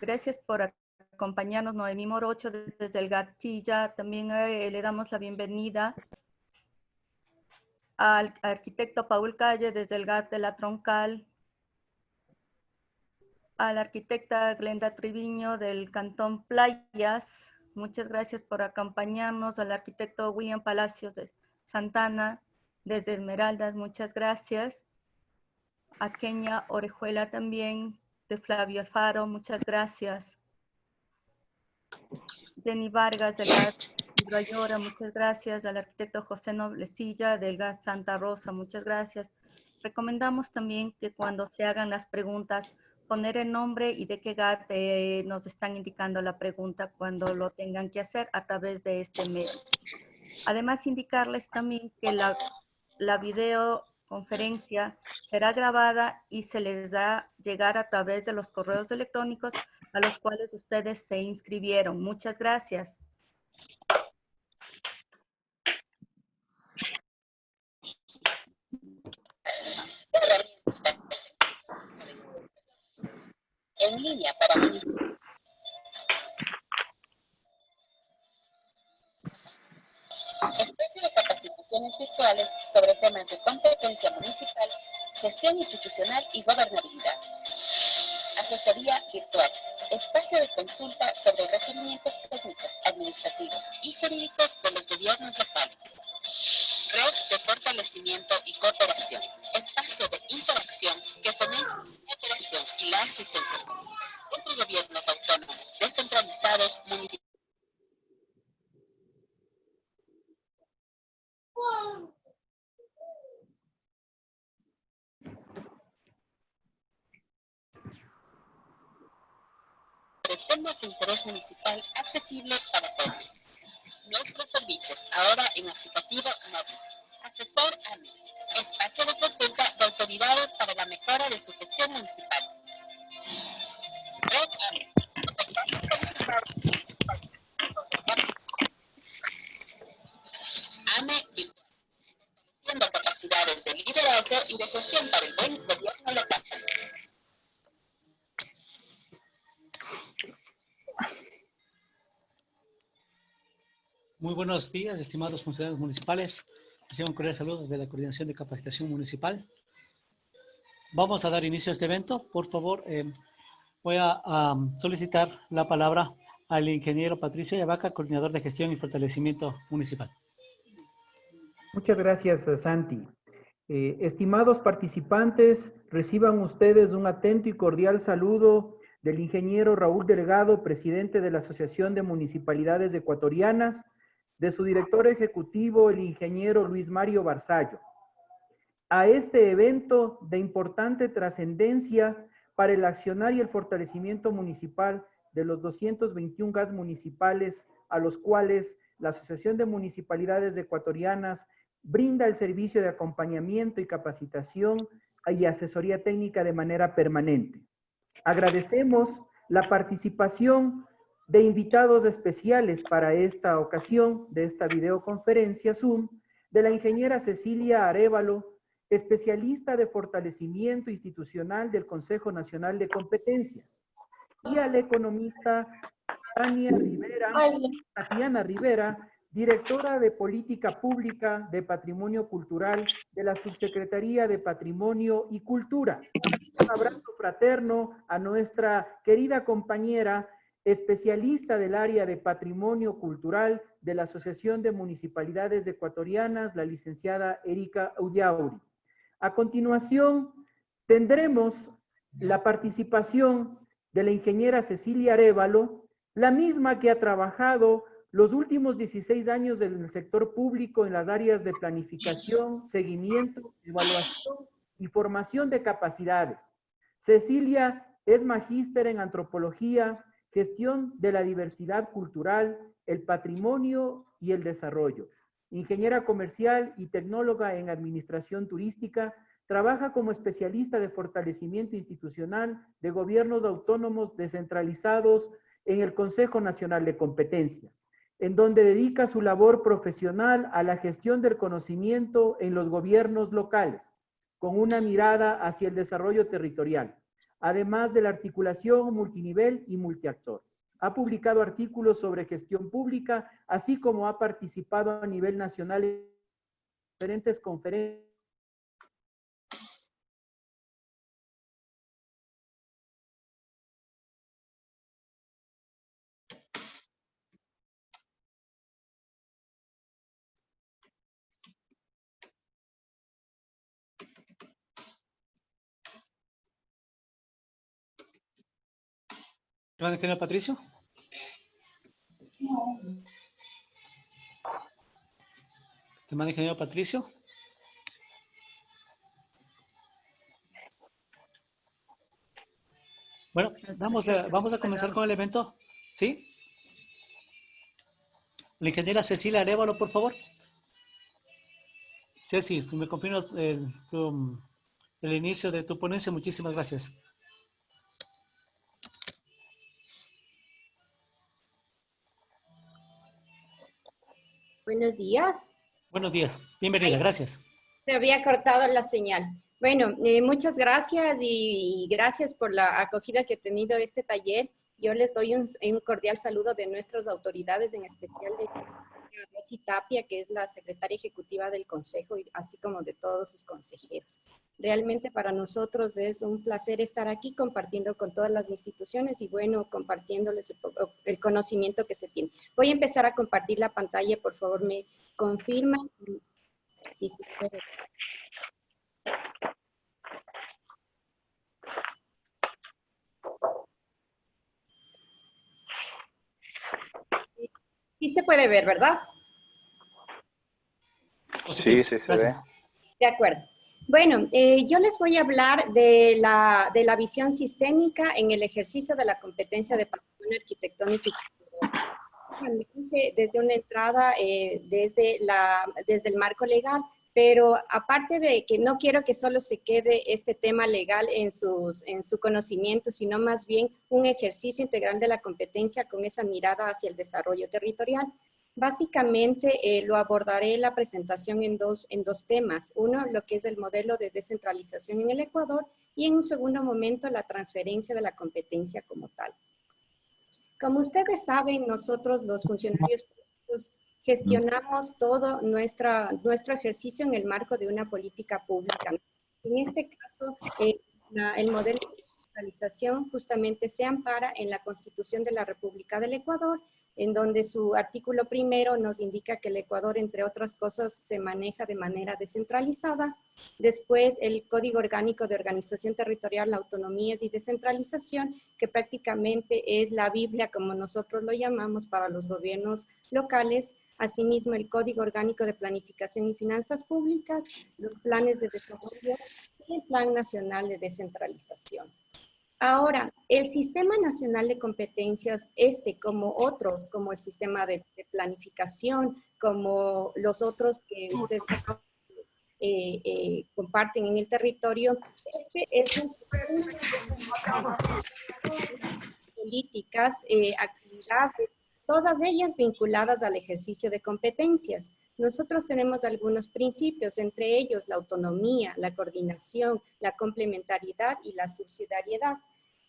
gracias por acompañarnos. Noemí Morocho desde el Gatilla. También le damos la bienvenida al arquitecto Paul Calle desde el GAT de la Troncal, a la arquitecta Glenda Triviño del Cantón Playas. Muchas gracias por acompañarnos. Al arquitecto William Palacios de Santana desde Esmeraldas. Muchas gracias. A Kenia Orejuela también de Flavio Alfaro. Muchas gracias. Jenny Vargas del GAT Hidroayora, muchas gracias. Al arquitecto José Noblecilla del GAT Santa Rosa, muchas gracias. Recomendamos también que cuando se hagan las preguntas, poner el nombre y de qué GAT nos están indicando la pregunta cuando lo tengan que hacer a través de este medio. Además, indicarles también que la videoconferencia será grabada y se les da llegar a través de los correos electrónicos a los cuales ustedes se inscribieron. Muchas gracias. En línea para municipio. Espacio de capacitaciones virtuales sobre temas de competencia municipal, gestión institucional y gobernabilidad. Asesoría virtual. Espacio de consulta sobre requerimientos técnicos, administrativos y jurídicos de los gobiernos locales. Red de fortalecimiento y cooperación. Espacio de interacción que fomenta la cooperación y la asistencia técnica entre gobiernos autónomos descentralizados municipales. De temas de interés municipal accesible para todos. Nuestros servicios, ahora en aplicativo móvil. Asesor AME. Espacio de consulta de autoridades para la mejora de su gestión municipal. Red AME. AME virtual. Fortaleciendo capacidades de liderazgo y de gestión para el buen gobierno local. Muy buenos días, estimados funcionarios municipales. Reciban un cordial saludo desde la Coordinación de Capacitación Municipal. Vamos a dar inicio a este evento. Por favor, voy a solicitar la palabra al ingeniero Patricio Yavaca, coordinador de gestión y fortalecimiento municipal. Muchas gracias, Santi. Estimados participantes, reciban ustedes un atento y cordial saludo del ingeniero Raúl Delgado, presidente de la Asociación de Municipalidades Ecuatorianas, de su director ejecutivo, el ingeniero Luis Mario Barzallo, a este evento de importante trascendencia para el accionar y el fortalecimiento municipal de los 221 GATs municipales a los cuales la Asociación de Municipalidades Ecuatorianas brinda el servicio de acompañamiento y capacitación y asesoría técnica de manera permanente. Agradecemos la participación de invitados especiales para esta ocasión de esta videoconferencia Zoom, de la ingeniera Cecilia Arévalo, especialista de fortalecimiento institucional del Consejo Nacional de Competencias, y al economista Tatiana Rivera, directora de Política Pública de Patrimonio Cultural de la Subsecretaría de Patrimonio y Cultura. Un abrazo fraterno a nuestra querida compañera, especialista del área de Patrimonio Cultural de la Asociación de Municipalidades Ecuatorianas, la licenciada Erika Ullauri. A continuación, tendremos la participación de la ingeniera Cecilia Arévalo, la misma que ha trabajado los últimos 16 años en el sector público en las áreas de planificación, seguimiento, evaluación y formación de capacidades. Cecilia es magíster en antropología, gestión de la diversidad cultural, el patrimonio y el desarrollo. Ingeniera comercial y tecnóloga en administración turística, trabaja como especialista de fortalecimiento institucional de gobiernos autónomos descentralizados en el Consejo Nacional de Competencias, en donde dedica su labor profesional a la gestión del conocimiento en los gobiernos locales, con una mirada hacia el desarrollo territorial. además de la articulación multinivel y multiactor. Ha publicado artículos sobre gestión pública, así como ha participado a nivel nacional en diferentes conferencias. ¿Estimado ingeniero Patricio? ¿Estimado ingeniero Patricio? Bueno, vamos a comenzar con el evento. ¿Sí? La ingeniera Cecilia Arévalo, por favor. Ceci, me confirmas el inicio de tu ponencia. Muchísimas gracias. Buenos días. Buenos días. Bienvenida. Gracias. Se había cortado la señal. Bueno, muchas gracias y gracias por la acogida que ha tenido este taller. Yo les doy un cordial saludo de nuestras autoridades, en especial de Rosy Tapia, que es la secretaria ejecutiva del Consejo, así como de todos sus consejeros. Realmente para nosotros es un placer estar aquí compartiendo con todas las instituciones y bueno, compartiéndoles el conocimiento que se tiene. Voy a empezar a compartir la pantalla, por favor me confirman si se puede. Sí se puede ver, ¿verdad? Positivo. Sí, sí, se Gracias. ve. De acuerdo. Bueno, yo les voy a hablar de la visión sistémica en el ejercicio de la competencia de patrimonio arquitectónico y cultural. Desde una entrada, desde el marco legal, pero aparte de que no quiero que solo se quede este tema legal en su conocimiento, sino más bien un ejercicio integral de la competencia con esa mirada hacia el desarrollo territorial. Básicamente lo abordaré en la presentación en dos temas. Uno, lo que es el modelo de descentralización en el Ecuador y en un segundo momento la transferencia de la competencia como tal. Como ustedes saben, nosotros los funcionarios públicos gestionamos todo nuestro ejercicio en el marco de una política pública. En este caso, el modelo de descentralización justamente se ampara en la Constitución de la República del Ecuador, en donde su artículo primero nos indica que el Ecuador, entre otras cosas, se maneja de manera descentralizada. Después, el Código Orgánico de Organización Territorial, Autonomías y Descentralización, que prácticamente es la Biblia, como nosotros lo llamamos, para los gobiernos locales. Asimismo, el Código Orgánico de Planificación y Finanzas Públicas, los planes de desarrollo y el Plan Nacional de Descentralización. Ahora, el Sistema Nacional de Competencias, como otros, como el sistema de planificación, como los otros que ustedes comparten en el territorio, es un políticas, actividades, todas ellas vinculadas al ejercicio de competencias. Nosotros tenemos algunos principios, entre ellos la autonomía, la coordinación, la complementariedad y la subsidiariedad.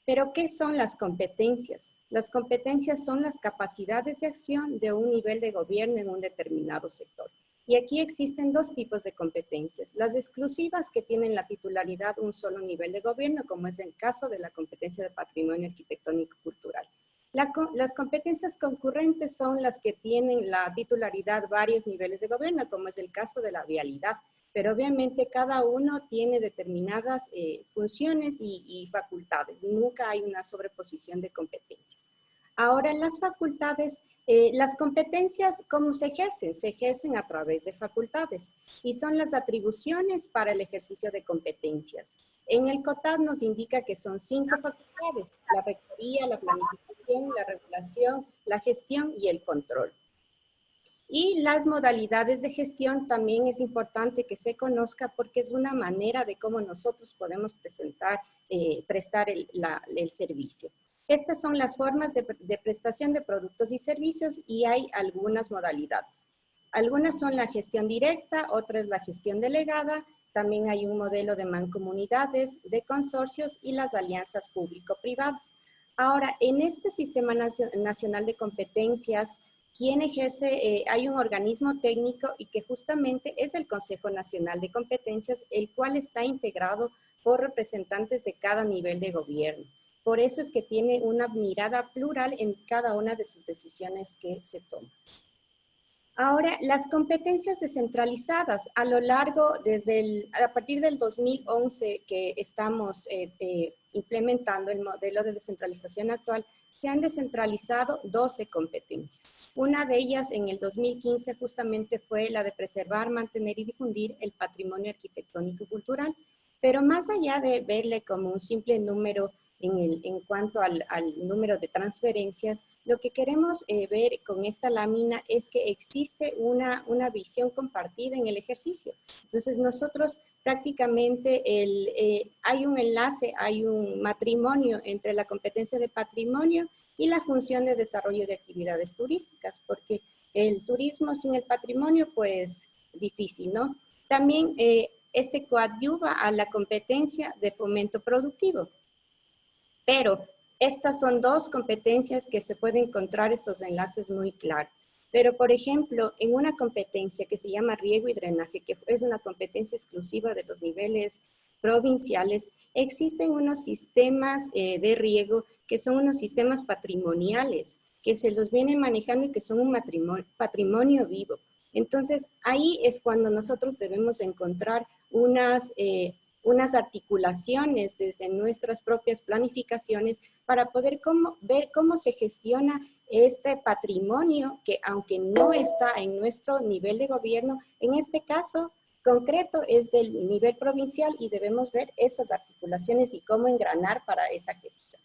Pero, ¿qué son las competencias? Las competencias son las capacidades de acción de un nivel de gobierno en un determinado sector. Y aquí existen dos tipos de competencias. Las exclusivas, que tienen la titularidad un solo nivel de gobierno, como es el caso de la competencia de patrimonio arquitectónico y cultural. Las competencias concurrentes son las que tienen la titularidad varios niveles de gobierno, como es el caso de la vialidad. Pero obviamente cada uno tiene determinadas funciones y facultades. Nunca hay una sobreposición de competencias. Ahora, en las facultades, las competencias, ¿cómo se ejercen? Se ejercen a través de facultades y son las atribuciones para el ejercicio de competencias. En el COTAD nos indica que son 5 facultades: la rectoría, la planificación, la regulación, la gestión y el control. Y las modalidades de gestión también es importante que se conozca, porque es una manera de cómo nosotros podemos prestar el servicio. Estas son las formas de prestación de productos y servicios y hay algunas modalidades. Algunas son la gestión directa, otra es la gestión delegada, también hay un modelo de mancomunidades, de consorcios y las alianzas público-privadas. Ahora, en este Sistema Nacional de Competencias, ¿quién ejerce? Hay un organismo técnico y que justamente es el Consejo Nacional de Competencias, el cual está integrado por representantes de cada nivel de gobierno. Por eso es que tiene una mirada plural en cada una de sus decisiones que se toman. Ahora, las competencias descentralizadas a lo largo, a partir del 2011 que estamos implementando el modelo de descentralización actual, se han descentralizado 12 competencias. Una de ellas en el 2015 justamente fue la de preservar, mantener y difundir el patrimonio arquitectónico y cultural, pero más allá de verle como un simple número en cuanto al número de transferencias, lo que queremos ver con esta lámina es que existe una visión compartida en el ejercicio. Entonces nosotros prácticamente hay un enlace, hay un matrimonio entre la competencia de patrimonio y la función de desarrollo de actividades turísticas, porque el turismo sin el patrimonio, pues difícil, ¿no? También este coadyuva a la competencia de fomento productivo. Pero estas son dos competencias que se pueden encontrar estos enlaces muy claros. Pero, por ejemplo, en una competencia que se llama riego y drenaje, que es una competencia exclusiva de los niveles provinciales, existen unos sistemas de riego que son unos sistemas patrimoniales, que se los vienen manejando y que son un patrimonio vivo. Entonces, ahí es cuando nosotros debemos encontrar unas articulaciones desde nuestras propias planificaciones para poder ver cómo se gestiona este patrimonio que, aunque no está en nuestro nivel de gobierno, en este caso concreto es del nivel provincial y debemos ver esas articulaciones y cómo engranar para esa gestión.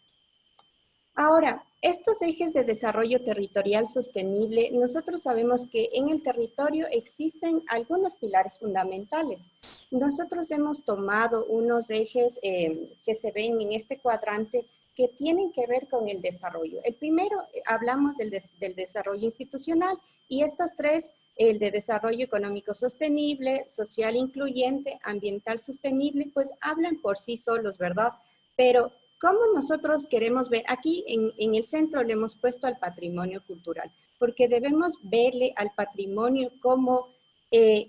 Ahora, estos ejes de desarrollo territorial sostenible, nosotros sabemos que en el territorio existen algunos pilares fundamentales. Nosotros hemos tomado unos ejes que se ven en este cuadrante que tienen que ver con el desarrollo. El primero, hablamos del desarrollo institucional y estos tres, el de desarrollo económico sostenible, social incluyente, ambiental sostenible, pues hablan por sí solos, ¿verdad? Pero ¿cómo nosotros queremos ver? Aquí en el centro le hemos puesto al patrimonio cultural, porque debemos verle al patrimonio como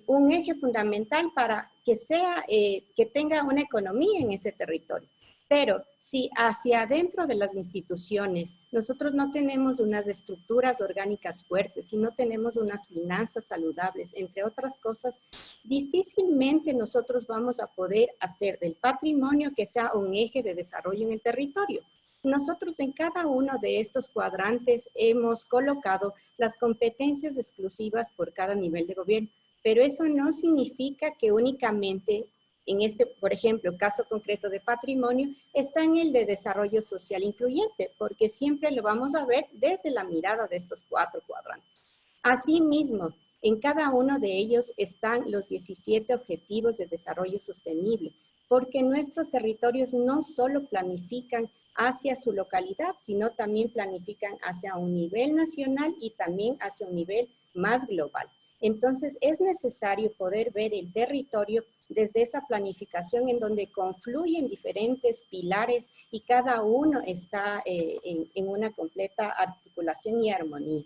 un eje fundamental para que tenga una economía en ese territorio. Pero si hacia adentro de las instituciones nosotros no tenemos unas estructuras orgánicas fuertes, si no tenemos unas finanzas saludables, entre otras cosas, difícilmente nosotros vamos a poder hacer del patrimonio que sea un eje de desarrollo en el territorio. Nosotros en cada uno de estos cuadrantes hemos colocado las competencias exclusivas por cada nivel de gobierno, pero eso no significa que únicamente en este, por ejemplo, caso concreto de patrimonio, está en el de desarrollo social incluyente, porque siempre lo vamos a ver desde la mirada de estos 4 cuadrantes. Asimismo, en cada uno de ellos están los 17 objetivos de desarrollo sostenible, porque nuestros territorios no solo planifican hacia su localidad, sino también planifican hacia un nivel nacional y también hacia un nivel más global. Entonces, es necesario poder ver el territorio desde esa planificación en donde confluyen diferentes pilares y cada uno está en una completa articulación y armonía.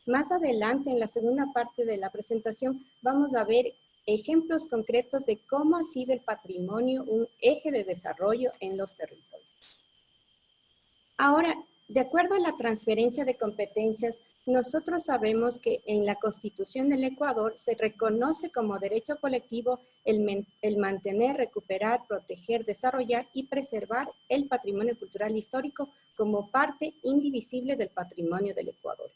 Más adelante, en la segunda parte de la presentación, vamos a ver ejemplos concretos de cómo ha sido el patrimonio un eje de desarrollo en los territorios. Ahora, de acuerdo a la transferencia de competencias, nosotros sabemos que en la Constitución del Ecuador se reconoce como derecho colectivo el mantener, recuperar, proteger, desarrollar y preservar el patrimonio cultural histórico como parte indivisible del patrimonio del Ecuador.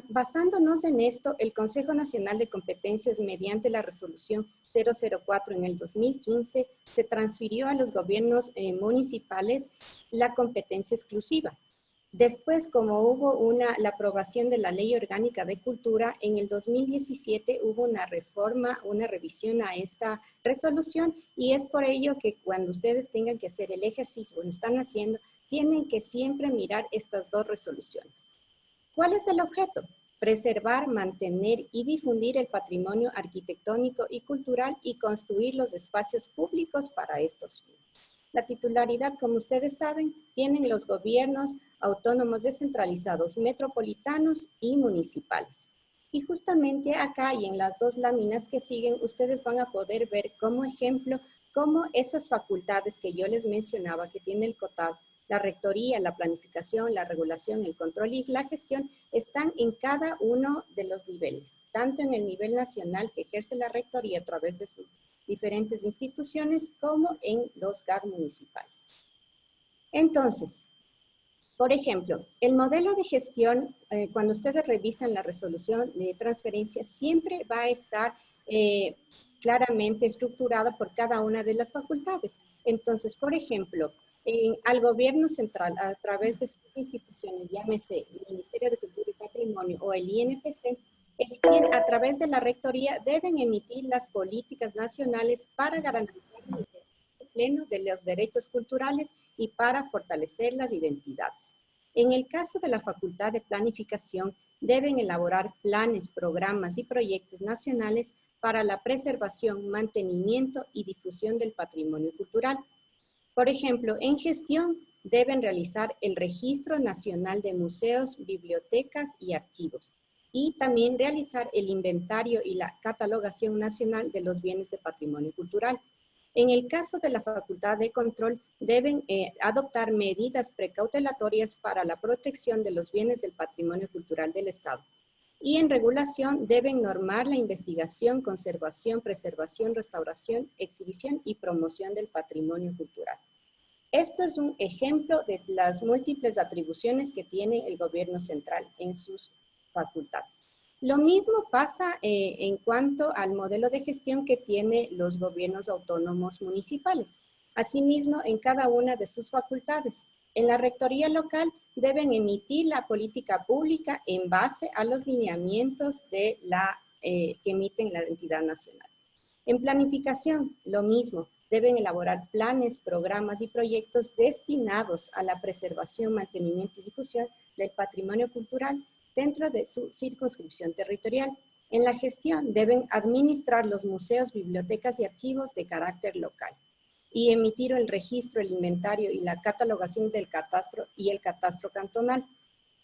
Basándonos en esto, el Consejo Nacional de Competencias, mediante la resolución 004 en el 2015, se transfirió a los gobiernos municipales la competencia exclusiva. Después, como hubo la aprobación de la Ley Orgánica de Cultura, en el 2017 hubo una reforma, una revisión a esta resolución y es por ello que cuando ustedes tengan que hacer el ejercicio, lo están haciendo, tienen que siempre mirar estas dos resoluciones. ¿Cuál es el objeto? preservar, mantener y difundir el patrimonio arquitectónico y cultural y construir los espacios públicos para estos fines. La titularidad, como ustedes saben, tienen los gobiernos autónomos descentralizados, metropolitanos y municipales. Y justamente acá y en las dos láminas que siguen, ustedes van a poder ver como ejemplo cómo esas facultades que yo les mencionaba que tiene el COTAD, la rectoría, la planificación, la regulación, el control y la gestión, están en cada uno de los niveles, tanto en el nivel nacional que ejerce la rectoría a través de sus diferentes instituciones, como en los GAC municipales. Entonces, por ejemplo, el modelo de gestión, cuando ustedes revisan la resolución de transferencia, siempre va a estar claramente estructurada por cada una de las facultades. Entonces, por ejemplo, al gobierno central, a través de sus instituciones, llámese el Ministerio de Cultura y Patrimonio o el INPC, a través de la rectoría deben emitir las políticas nacionales para garantizar el pleno de los derechos culturales y para fortalecer las identidades. En el caso de la Facultad de Planificación, deben elaborar planes, programas y proyectos nacionales para la preservación, mantenimiento y difusión del patrimonio cultural. Por ejemplo, en gestión deben realizar el Registro Nacional de Museos, Bibliotecas y Archivos y también realizar el inventario y la catalogación nacional de los bienes de patrimonio cultural. En el caso de la Facultad de Control, deben adoptar medidas precautelatorias para la protección de los bienes del patrimonio cultural del Estado. Y en regulación deben normar la investigación, conservación, preservación, restauración, exhibición y promoción del patrimonio cultural. Esto es un ejemplo de las múltiples atribuciones que tiene el gobierno central en sus facultades. Lo mismo pasa en cuanto al modelo de gestión que tienen los gobiernos autónomos municipales. Asimismo, en cada una de sus facultades. En la rectoría local deben emitir la política pública en base a los lineamientos de que emiten la entidad nacional. En planificación, lo mismo. Deben elaborar planes, programas y proyectos destinados a la preservación, mantenimiento y difusión del patrimonio cultural dentro de su circunscripción territorial. En la gestión deben administrar los museos, bibliotecas y archivos de carácter local y emitir el registro, el inventario y la catalogación del catastro y el catastro cantonal.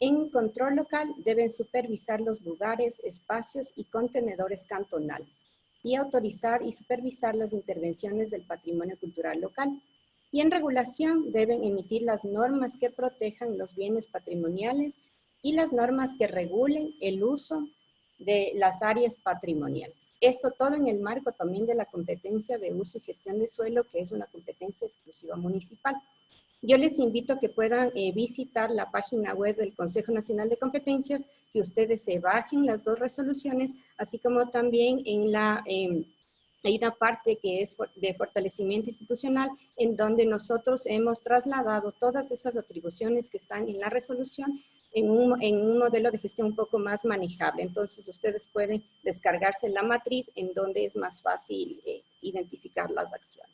En control local deben supervisar los lugares, espacios y contenedores cantonales y autorizar y supervisar las intervenciones del patrimonio cultural local. Y en regulación deben emitir las normas que protejan los bienes patrimoniales y las normas que regulen el uso de las áreas patrimoniales. Esto todo en el marco también de la competencia de uso y gestión de suelo, que es una competencia exclusiva municipal. Yo les invito a que puedan visitar la página web del Consejo Nacional de Competencias, que ustedes se bajen las dos resoluciones, así como también hay una parte que es de fortalecimiento institucional, en donde nosotros hemos trasladado todas esas atribuciones que están en la resolución en un modelo de gestión un poco más manejable. Entonces, ustedes pueden descargarse la matriz en donde es más fácil identificar las acciones.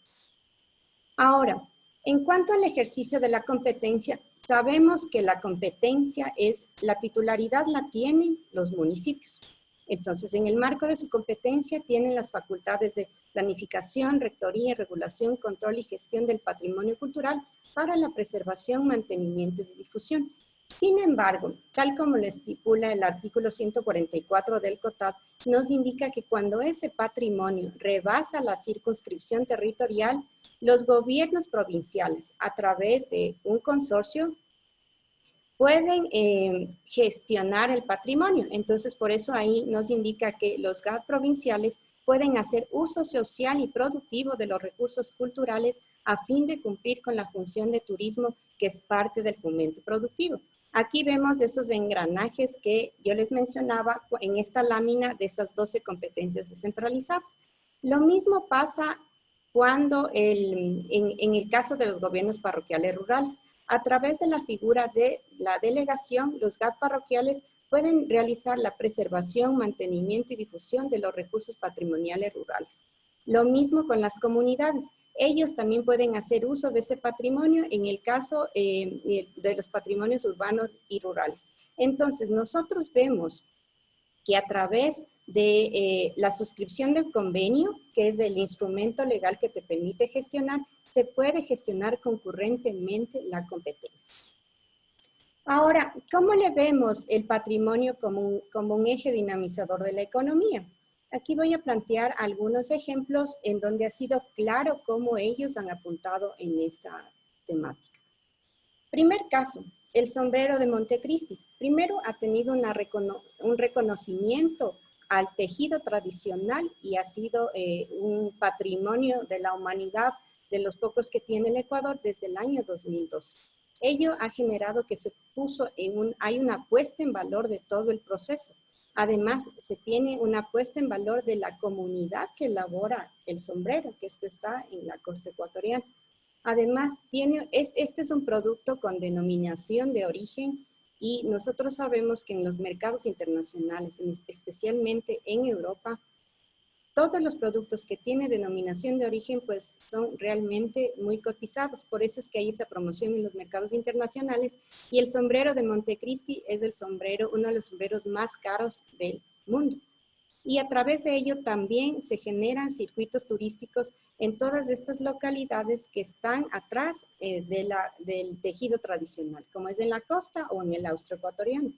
Ahora, en cuanto al ejercicio de la competencia, sabemos que la competencia la titularidad la tienen los municipios. Entonces, en el marco de su competencia tienen las facultades de planificación, rectoría, regulación, control y gestión del patrimonio cultural para la preservación, mantenimiento y difusión. Sin embargo, tal como lo estipula el artículo 144 del COTAD, nos indica que cuando ese patrimonio rebasa la circunscripción territorial, los gobiernos provinciales, a través de un consorcio, pueden gestionar el patrimonio. Entonces, por eso ahí nos indica que los GAD provinciales pueden hacer uso social y productivo de los recursos culturales a fin de cumplir con la función de turismo que es parte del fomento productivo. Aquí vemos esos engranajes que yo les mencionaba en esta lámina de esas 12 competencias descentralizadas. Lo mismo pasa cuando en el caso de los gobiernos parroquiales rurales. A través de la figura de la delegación, los GAD parroquiales pueden realizar la preservación, mantenimiento y difusión de los recursos patrimoniales rurales. Lo mismo con las comunidades. Ellos también pueden hacer uso de ese patrimonio en el caso de los patrimonios urbanos y rurales. Entonces, nosotros vemos que a través de la suscripción del convenio, que es el instrumento legal que te permite gestionar, se puede gestionar concurrentemente la competencia. Ahora, ¿cómo le vemos el patrimonio como un eje dinamizador de la economía? Aquí voy a plantear algunos ejemplos en donde ha sido claro cómo ellos han apuntado en esta temática. Primer caso, el sombrero de Montecristi. Primero ha tenido un reconocimiento al tejido tradicional y ha sido un patrimonio de la humanidad de los pocos que tiene el Ecuador desde el año 2012. Ello ha generado que se puso hay una puesta en valor de todo el proceso. Además, se tiene una puesta en valor de la comunidad que elabora el sombrero, que esto está en la costa ecuatoriana. Además, este es un producto con denominación de origen y nosotros sabemos que en los mercados internacionales, especialmente en Europa, todos los productos que tienen denominación de origen pues son realmente muy cotizados. Por eso es que hay esa promoción en los mercados internacionales y el sombrero de Montecristi es uno de los sombreros más caros del mundo. Y a través de ello también se generan circuitos turísticos en todas estas localidades que están atrás del tejido tradicional, como es en la costa o en el austroecuatoriano.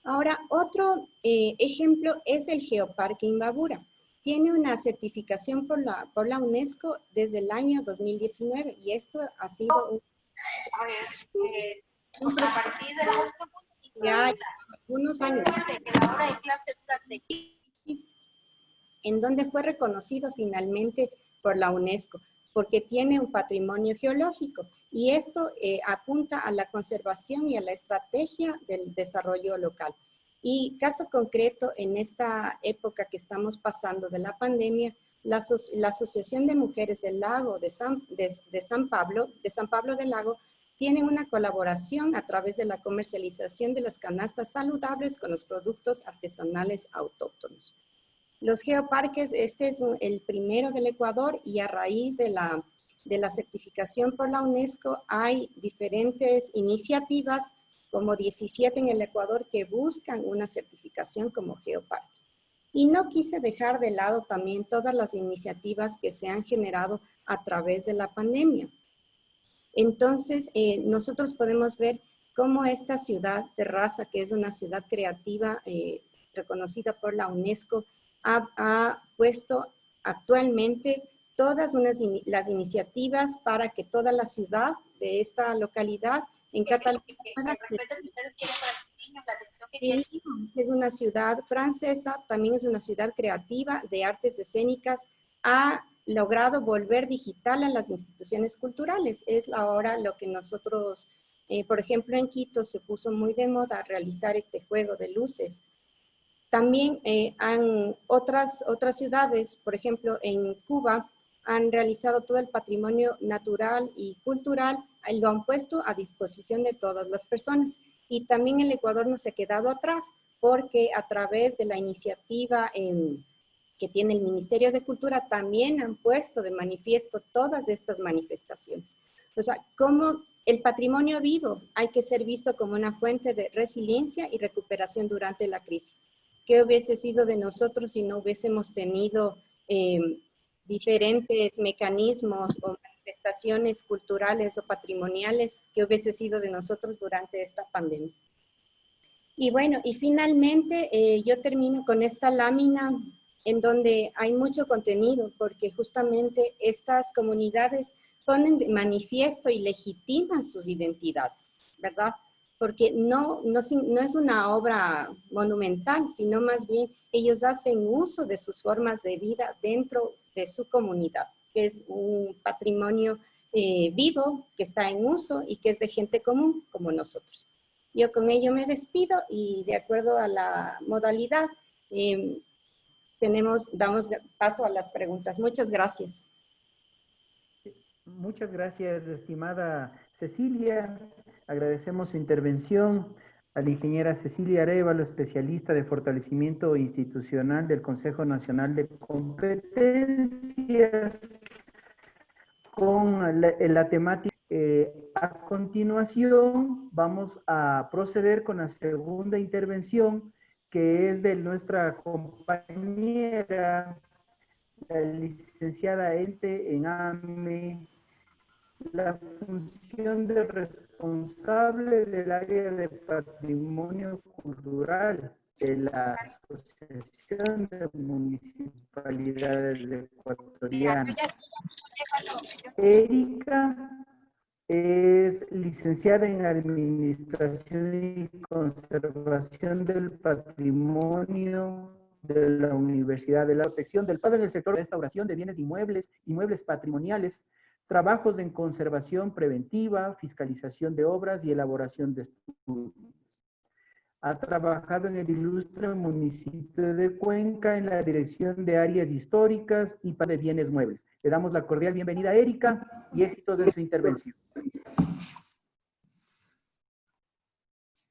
Ahora, otro ejemplo es el Geoparque Imbabura. Tiene una certificación por la UNESCO desde el año 2019 y esto ha sido a partir de agosto ya unos años que la hora de clase durante en donde fue reconocido finalmente por la UNESCO, porque tiene un patrimonio geológico y esto apunta a la conservación y a la estrategia del desarrollo local. Y caso concreto, en esta época que estamos pasando de la pandemia, la Asociación de Mujeres del Lago de San Pablo del Lago, tienen una colaboración a través de la comercialización de las canastas saludables con los productos artesanales autóctonos. Los geoparques, este es el primero del Ecuador y a raíz de la certificación por la UNESCO hay diferentes iniciativas, como 17 en el Ecuador, que buscan una certificación como geoparque. Y no quise dejar de lado también todas las iniciativas que se han generado a través de la pandemia. Entonces, nosotros podemos ver cómo esta ciudad de Raza, que es una ciudad creativa reconocida por la UNESCO, ha puesto actualmente todas las iniciativas para que toda la ciudad de esta localidad en Cataluña es una ciudad francesa, también es una ciudad creativa de artes escénicas, ha logrado volver digital a las instituciones culturales. Es ahora lo que nosotros, por ejemplo, en Quito se puso muy de moda realizar este juego de luces. También otras ciudades, por ejemplo, en Cuba, han realizado todo el patrimonio natural y cultural, lo han puesto a disposición de todas las personas. Y también el Ecuador no se ha quedado atrás, porque a través de la iniciativa que tiene el Ministerio de Cultura, también han puesto de manifiesto todas estas manifestaciones. O sea, como el patrimonio vivo hay que ser visto como una fuente de resiliencia y recuperación durante la crisis. ¿Qué hubiese sido de nosotros si no hubiésemos tenido diferentes mecanismos o manifestaciones culturales o patrimoniales? ¿Qué hubiese sido de nosotros durante esta pandemia? Y bueno, y finalmente yo termino con esta lámina en donde hay mucho contenido, porque justamente estas comunidades ponen de manifiesto y legitiman sus identidades, ¿verdad? Porque no es una obra monumental, sino más bien ellos hacen uso de sus formas de vida dentro de su comunidad, que es un patrimonio vivo, que está en uso y que es de gente común como nosotros. Yo con ello me despido y de acuerdo a la modalidad damos paso a las preguntas. Muchas gracias. Muchas gracias, estimada Cecilia. Agradecemos su intervención a la ingeniera Cecilia Arévalo, especialista de fortalecimiento institucional del Consejo Nacional de Competencias, con la temática. A continuación, vamos a proceder con la segunda intervención, que es de nuestra compañera, la licenciada Ente en AME, la función de responsable del área de patrimonio cultural de la Asociación de Municipalidades Ecuatorianas. Erika es licenciada en Administración y Conservación del Patrimonio de la Universidad de la Protección del Pado en el sector de restauración de bienes inmuebles, inmuebles patrimoniales, trabajos en conservación preventiva, fiscalización de obras y elaboración de estudios. Ha trabajado en el ilustre municipio de Cuenca en la dirección de áreas históricas y de bienes muebles. Le damos la cordial bienvenida a Erika y éxitos en su intervención.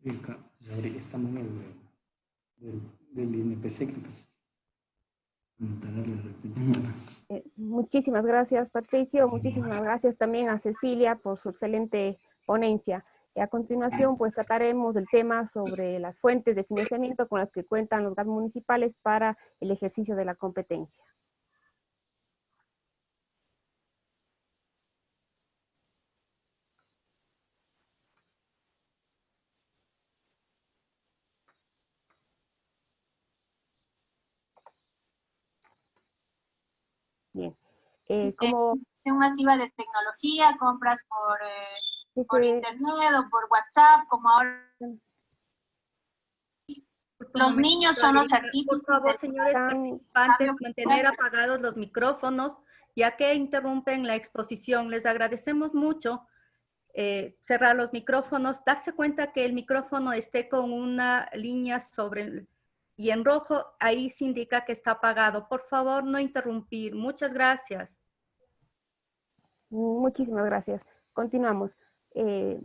Erika, estamos en del INPC, creo que muchísimas gracias, Patricio. Muchísimas gracias también a Cecilia por su excelente ponencia. A continuación, pues trataremos el tema sobre las fuentes de financiamiento con las que cuentan los GAT municipales para el ejercicio de la competencia. Bien. Como masiva de tecnología, compras por internet o por WhatsApp, como ahora. Los niños son los artífices. Por favor, señores participantes, mantener apagados los micrófonos, ya que interrumpen la exposición. Les agradecemos mucho cerrar los micrófonos, darse cuenta que el micrófono esté con una línea sobre y en rojo, ahí se indica que está apagado. Por favor, no interrumpir. Muchas gracias. Muchísimas gracias. Continuamos.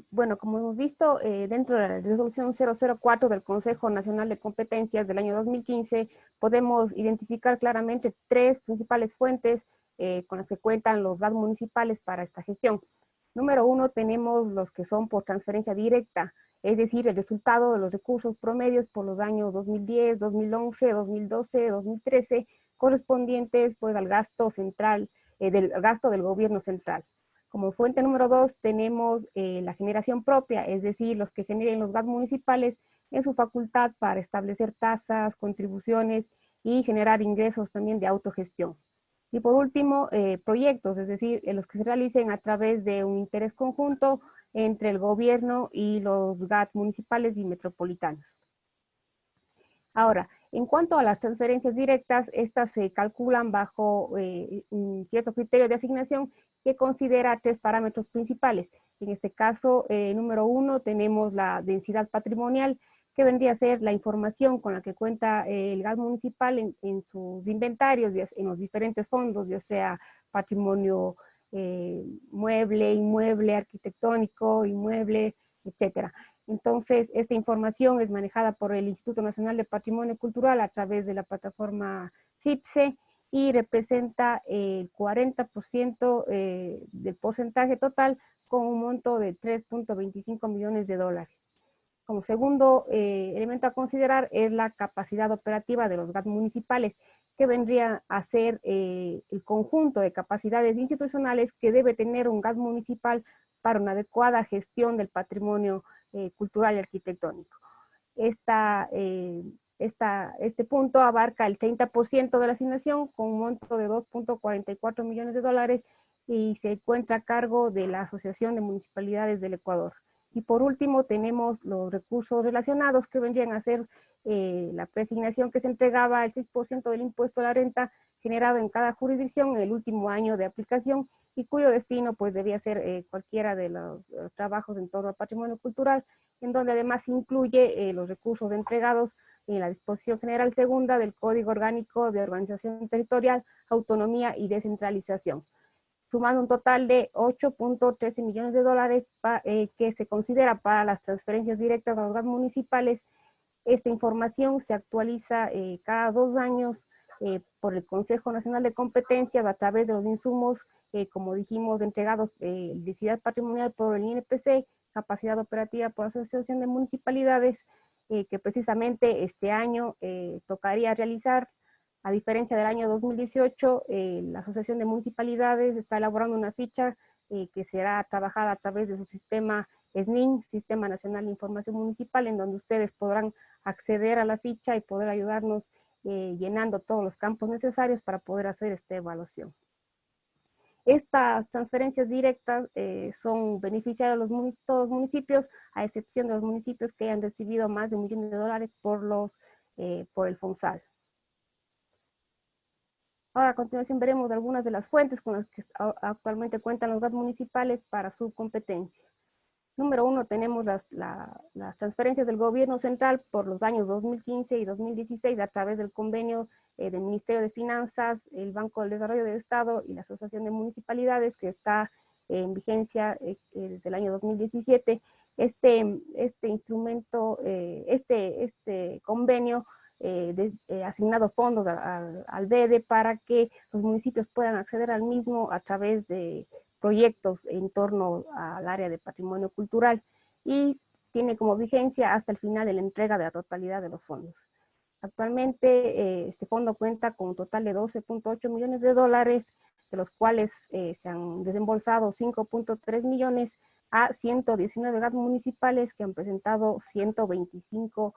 Bueno, como hemos visto, dentro de la resolución 004 del Consejo Nacional de Competencias del año 2015, podemos identificar claramente tres principales fuentes con las que cuentan los GAT municipales para esta gestión. Número uno, tenemos los que son por transferencia directa, es decir, el resultado de los recursos promedios por los años 2010, 2011, 2012, 2013, correspondientes pues al gasto central, del gasto del gobierno central. Como fuente número dos tenemos la generación propia, es decir, los que generen los GAT municipales en su facultad para establecer tasas, contribuciones y generar ingresos también de autogestión. Y por último, proyectos, es decir, los que se realicen a través de un interés conjunto entre el gobierno y los GAT municipales y metropolitanos. Ahora, en cuanto a las transferencias directas, estas se calculan bajo un cierto criterio de asignación que considera tres parámetros principales. En este caso, número uno, tenemos la densidad patrimonial, que vendría a ser la información con la que cuenta el GAT municipal en sus inventarios, en los diferentes fondos, ya sea patrimonio mueble, inmueble, arquitectónico, inmueble, etcétera. Entonces, esta información es manejada por el Instituto Nacional de Patrimonio Cultural a través de la plataforma CIPSE y representa el 40% del porcentaje total con un monto de 3.25 millones de dólares. Como segundo elemento a considerar es la capacidad operativa de los GAT municipales, que vendría a ser el conjunto de capacidades institucionales que debe tener un GAT municipal para una adecuada gestión del patrimonio cultural y arquitectónico. Este punto abarca el 30% de la asignación con un monto de 2.44 millones de dólares y se encuentra a cargo de la Asociación de Municipalidades del Ecuador. Y por último tenemos los recursos relacionados que vendrían a ser la preasignación que se entregaba el 6% del impuesto a la renta generado en cada jurisdicción en el último año de aplicación y cuyo destino pues debía ser cualquiera de los trabajos en torno al patrimonio cultural, en donde además incluye los recursos entregados en la disposición general segunda del Código Orgánico de Organización Territorial, Autonomía y Descentralización, sumando un total de 8.13 millones de dólares que se considera para las transferencias directas a los GAT municipales. Esta información se actualiza cada 2 años por el Consejo Nacional de Competencias a través de los insumos, como dijimos, entregados densidad patrimonial por el INPC, capacidad operativa por la Asociación de Municipalidades, que precisamente este año tocaría realizar. A diferencia del año 2018, la Asociación de Municipalidades está elaborando una ficha que será trabajada a través de su sistema SNIM, Sistema Nacional de Información Municipal, en donde ustedes podrán acceder a la ficha y poder ayudarnos llenando todos los campos necesarios para poder hacer esta evaluación. Estas transferencias directas son beneficiarios todos los municipios, a excepción de los municipios que hayan recibido más de $1 millón por el FONSAL. Ahora, a continuación veremos algunas de las fuentes con las que actualmente cuentan los GAT municipales para su competencia. Número 1, tenemos las transferencias del gobierno central por los años 2015 y 2016 a través del convenio del Ministerio de Finanzas, el Banco del Desarrollo del Estado y la Asociación de Municipalidades, que está en vigencia desde el año 2017. Este instrumento, este convenio asignado fondos al BEDE para que los municipios puedan acceder al mismo a través de proyectos en torno al área de patrimonio cultural, y tiene como vigencia hasta el final de la entrega de la totalidad de los fondos. Actualmente este fondo cuenta con un total de $12.8 millones, de los cuales se han desembolsado 5.3 millones a 119 GAT municipales que han presentado 125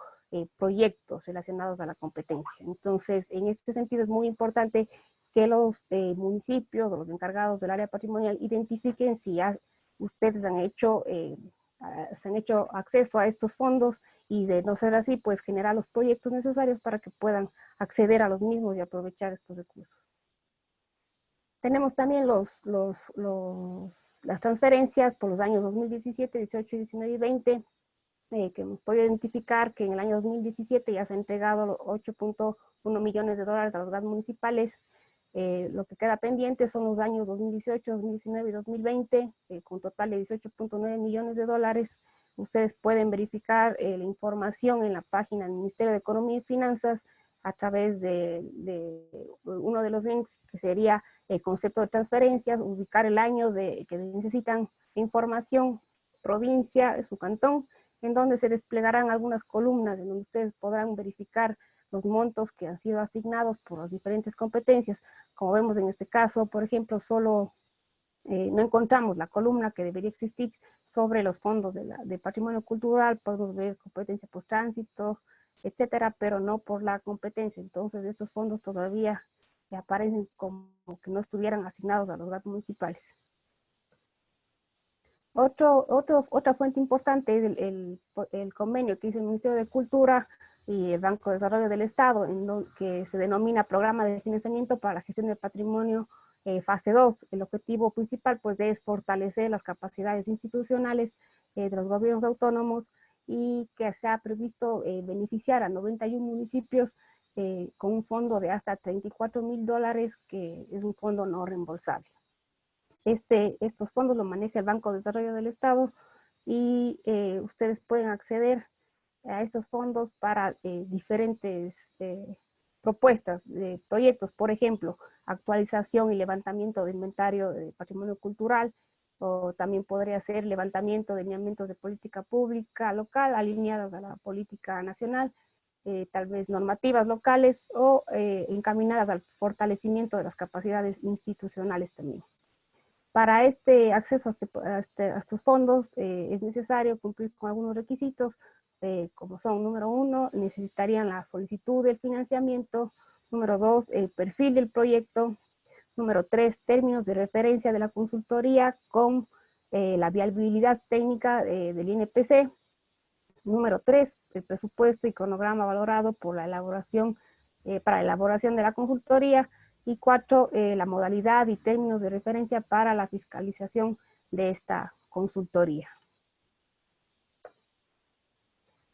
proyectos relacionados a la competencia. Entonces, en este sentido es muy importante que los municipios o los encargados del área patrimonial identifiquen si ya ustedes han hecho acceso a estos fondos, y de no ser así, pues generar los proyectos necesarios para que puedan acceder a los mismos y aprovechar estos recursos. Tenemos también las transferencias por los años 2017, 18, 19 y 20, que hemos podido identificar que en el año 2017 ya se han entregado $8.1 millones a los GAT municipales. Lo que queda pendiente son los años 2018, 2019 y 2020, con total de $18.9 millones. Ustedes pueden verificar la información en la página del Ministerio de Economía y Finanzas a través de uno de los links, que sería el concepto de transferencias, ubicar el año que necesitan información, provincia, su cantón, en donde se desplegarán algunas columnas en donde ustedes podrán verificar los montos que han sido asignados por las diferentes competencias. Como vemos en este caso, por ejemplo, solo no encontramos la columna que debería existir sobre los fondos de patrimonio cultural. Podemos ver competencia por tránsito, etcétera, pero no por la competencia. Entonces, estos fondos todavía aparecen como que no estuvieran asignados a los GAT municipales. Otra fuente importante es el convenio que hizo el Ministerio de Cultura y el Banco de Desarrollo del Estado, que se denomina Programa de Financiamiento para la Gestión del Patrimonio Fase 2. El objetivo principal pues es fortalecer las capacidades institucionales de los gobiernos autónomos, y que se ha previsto beneficiar a 91 municipios con un fondo de hasta $34.000, que es un fondo no reembolsable. Estos fondos lo maneja el Banco de Desarrollo del Estado, y ustedes pueden acceder a estos fondos para diferentes propuestas de proyectos. Por ejemplo, actualización y levantamiento de inventario de patrimonio cultural, o también podría ser levantamiento de lineamientos de política pública local alineadas a la política nacional, tal vez normativas locales, o encaminadas al fortalecimiento de las capacidades institucionales también. Para este acceso a estos fondos es necesario cumplir con algunos requisitos, como son: número 1, necesitarían la solicitud del financiamiento; número 2, el perfil del proyecto; número 3, términos de referencia de la consultoría con la viabilidad técnica del INPC; número 3, el presupuesto y cronograma valorado por la para la elaboración de la consultoría; y 4, la modalidad y términos de referencia para la fiscalización de esta consultoría.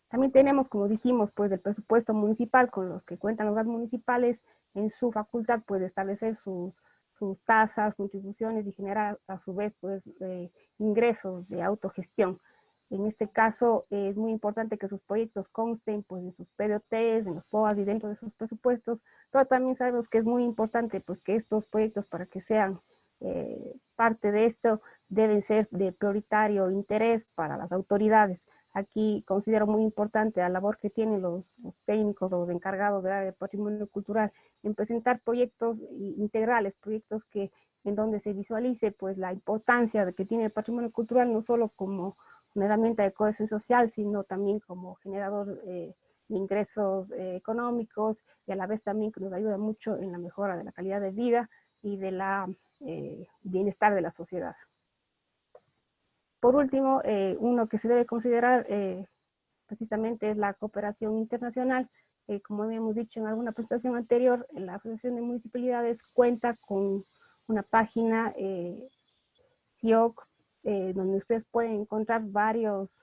También tenemos, como dijimos, pues el presupuesto municipal, con los que cuentan los GAT municipales en su facultad, pues de establecer sus tasas, contribuciones, y generar a su vez pues ingresos de autogestión. En este caso es muy importante que sus proyectos consten pues en sus PDOTs, en los POAs y dentro de sus presupuestos, pero también sabemos que es muy importante pues que estos proyectos, para que sean parte de esto, deben ser de prioritario interés para las autoridades. Aquí considero muy importante la labor que tienen los técnicos o los encargados del área de patrimonio cultural en presentar proyectos integrales, proyectos en donde se visualice pues, la importancia de que tiene el patrimonio cultural, no solo como una herramienta de cohesión social, sino también como generador de ingresos económicos, y a la vez también que nos ayuda mucho en la mejora de la calidad de vida y de la bienestar de la sociedad. Por último, uno que se debe considerar precisamente es la cooperación internacional. Como habíamos dicho en alguna presentación anterior, la Asociación de Municipalidades cuenta con una página CIOC, donde ustedes pueden encontrar varios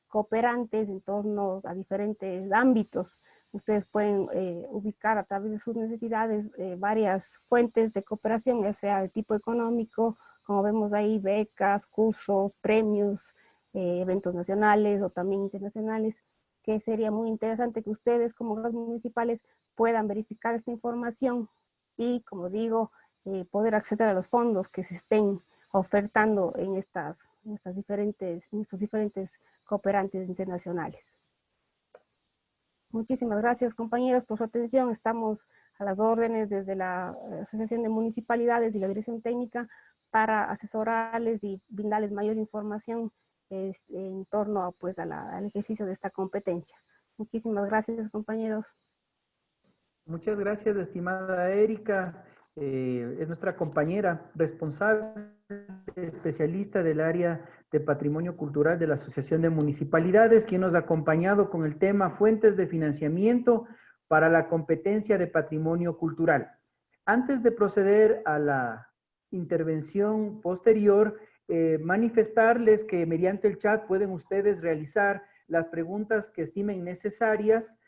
cooperantes en torno a diferentes ámbitos. Ustedes pueden ubicar a través de sus necesidades varias fuentes de cooperación, ya sea de tipo económico, como vemos ahí, becas, cursos, premios, eventos nacionales o también internacionales, que sería muy interesante que ustedes como gobiernos municipales puedan verificar esta información y, como digo, poder acceder a los fondos que se estén ofertando en estos diferentes cooperantes internacionales. Muchísimas gracias, compañeros, por su atención. Estamos a las órdenes desde la Asociación de Municipalidades y la Dirección Técnica para asesorarles y brindarles mayor información en torno pues, al ejercicio de esta competencia. Muchísimas gracias, compañeros. Muchas gracias, estimada Erika. Es nuestra compañera responsable, especialista del área de patrimonio cultural de la Asociación de Municipalidades, quien nos ha acompañado con el tema fuentes de financiamiento para la competencia de patrimonio cultural. Antes de proceder a la intervención posterior, manifestarles que mediante el chat pueden ustedes realizar las preguntas que estimen necesarias.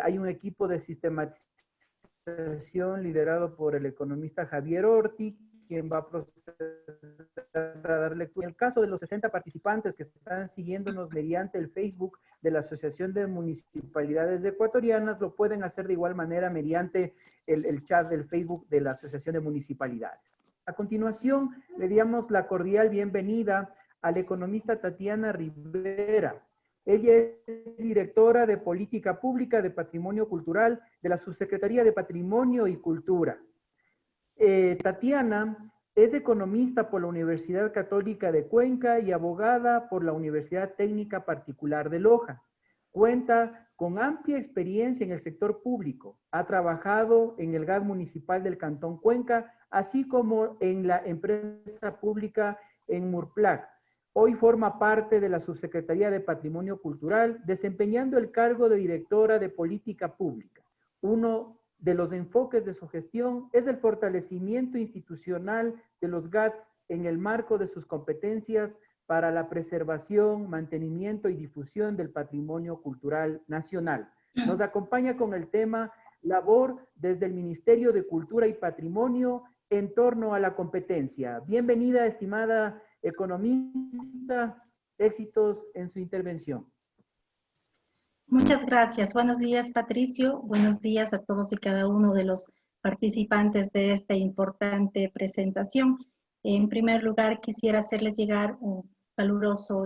Hay un equipo de sistematización liderado por el economista Javier Orti, quien va a proceder a dar lectura. En el caso de los 60 participantes que están siguiéndonos mediante el Facebook de la Asociación de Municipalidades Ecuatorianas, lo pueden hacer de igual manera mediante el chat del Facebook de la Asociación de Municipalidades. A continuación, le damos la cordial bienvenida a la economista Tatiana Rivera. Ella es directora de Política Pública de Patrimonio Cultural de la Subsecretaría de Patrimonio y Cultura. Tatiana es economista por la Universidad Católica de Cuenca y abogada por la Universidad Técnica Particular de Loja. Cuenta con amplia experiencia en el sector público. Ha trabajado en el GAD municipal del Cantón Cuenca, así como en la empresa pública en Murplac. Hoy forma parte de la Subsecretaría de Patrimonio Cultural, desempeñando el cargo de directora de Política Pública. Uno de los enfoques de su gestión es el fortalecimiento institucional de los GATS en el marco de sus competencias para la preservación, mantenimiento y difusión del patrimonio cultural nacional. Nos acompaña con el tema labor desde el Ministerio de Cultura y Patrimonio en torno a la competencia. Bienvenida, estimada economista, éxitos en su intervención. Muchas gracias. Buenos días, Patricio. Buenos días a todos y cada uno de los participantes de esta importante presentación. En primer lugar, quisiera hacerles llegar un caluroso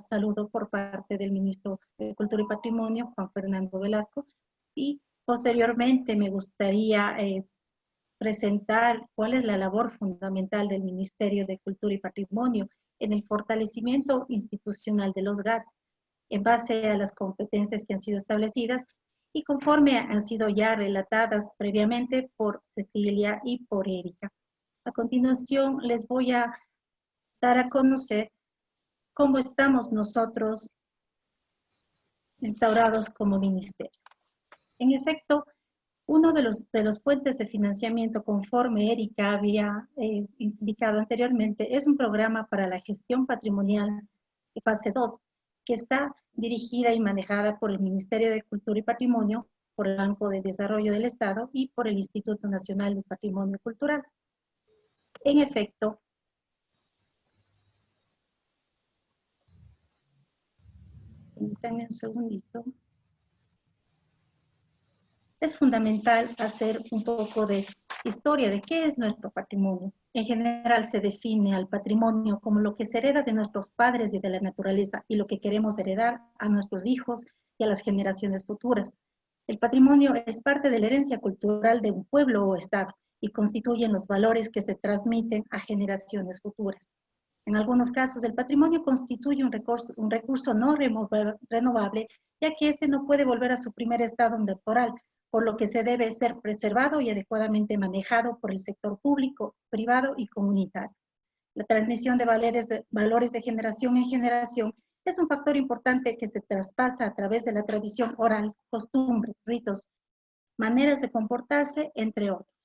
saludo por parte del Ministro de Cultura y Patrimonio, Juan Fernando Velasco, y posteriormente me gustaría presentar cuál es la labor fundamental del Ministerio de Cultura y Patrimonio en el fortalecimiento institucional de los GATS en base a las competencias que han sido establecidas y conforme han sido ya relatadas previamente por Cecilia y por Erika. A continuación les voy a dar a conocer cómo estamos nosotros instaurados como ministerio. En efecto, uno de los fuentes de financiamiento, conforme Erika había indicado anteriormente, es un programa para la gestión patrimonial de fase 2, que está dirigida y manejada por el Ministerio de Cultura y Patrimonio, por el Banco de Desarrollo del Estado y por el Instituto Nacional de Patrimonio Cultural. En efecto, permítanme un segundito. Es fundamental hacer un poco de historia de qué es nuestro patrimonio. En general se define al patrimonio como lo que se hereda de nuestros padres y de la naturaleza y lo que queremos heredar a nuestros hijos y a las generaciones futuras. El patrimonio es parte de la herencia cultural de un pueblo o estado y constituyen los valores que se transmiten a generaciones futuras. En algunos casos, el patrimonio constituye un recurso no renovable, ya que éste no puede volver a su primer estado temporal, por lo que se debe ser preservado y adecuadamente manejado por el sector público, privado y comunitario. La transmisión de valores de generación en generación es un factor importante que se traspasa a través de la tradición oral, costumbres, ritos, maneras de comportarse, entre otros.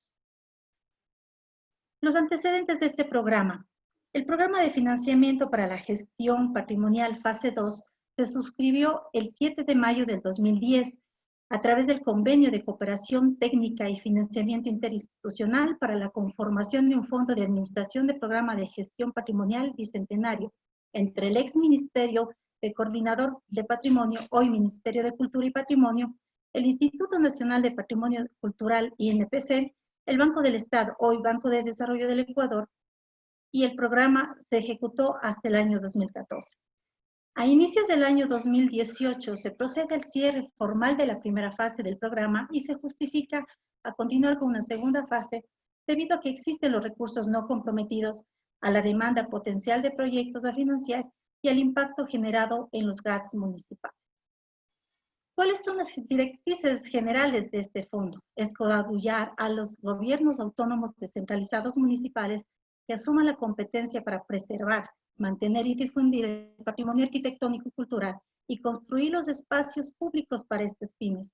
Los antecedentes de este programa. El programa de financiamiento para la gestión patrimonial fase 2 se suscribió el 7 de mayo del 2010 a través del Convenio de Cooperación Técnica y Financiamiento Interinstitucional para la conformación de un Fondo de Administración de Programa de Gestión Patrimonial Bicentenario entre el ex Ministerio de Coordinador de Patrimonio, hoy Ministerio de Cultura y Patrimonio, el Instituto Nacional de Patrimonio Cultural, INPC, el Banco del Estado, hoy Banco de Desarrollo del Ecuador, y el programa se ejecutó hasta el año 2014. A inicios del año 2018 se procede al cierre formal de la primera fase del programa y se justifica a continuar con una segunda fase debido a que existen los recursos no comprometidos, a la demanda potencial de proyectos a financiar y al impacto generado en los GATS municipales. ¿Cuáles son las directrices generales de este fondo? Es coadyuvar a los gobiernos autónomos descentralizados municipales que asuman la competencia para preservar, mantener y difundir el patrimonio arquitectónico y cultural y construir los espacios públicos para estos fines,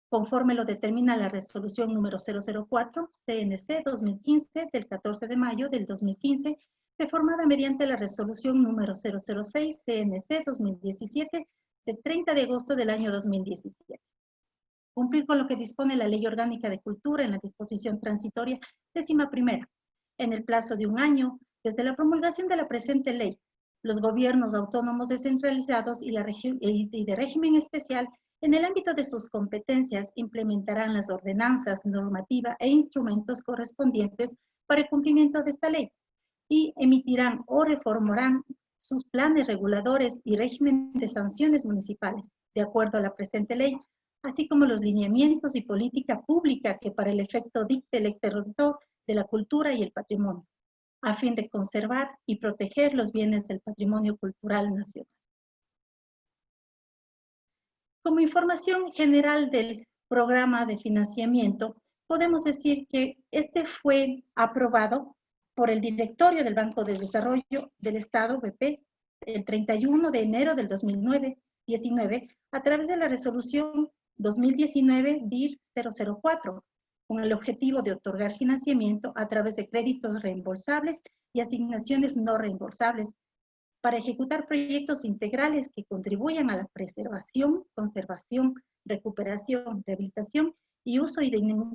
conforme lo determina la resolución número 004, CNC 2015, del 14 de mayo del 2015, reformada mediante la resolución número 006, CNC 2017, del 30 de agosto del año 2017. Cumplir con lo que dispone la Ley Orgánica de Cultura en la disposición transitoria 11ª, en el plazo de un año, desde la promulgación de la presente ley, los gobiernos autónomos descentralizados y de régimen especial, en el ámbito de sus competencias, implementarán las ordenanzas, normativa e instrumentos correspondientes para el cumplimiento de esta ley y emitirán o reformarán sus planes reguladores y régimen de sanciones municipales, de acuerdo a la presente ley, así como los lineamientos y política pública que para el efecto dicte el ente rector de la cultura y el patrimonio, a fin de conservar y proteger los bienes del patrimonio cultural nacional. Como información general del programa de financiamiento, podemos decir que este fue aprobado por el directorio del Banco de Desarrollo del Estado, BP, el 31 de enero del 2019, a través de la resolución 2019-DIR-004, con el objetivo de otorgar financiamiento a través de créditos reembolsables y asignaciones no reembolsables para ejecutar proyectos integrales que contribuyan a la preservación, conservación, recuperación, rehabilitación y uso y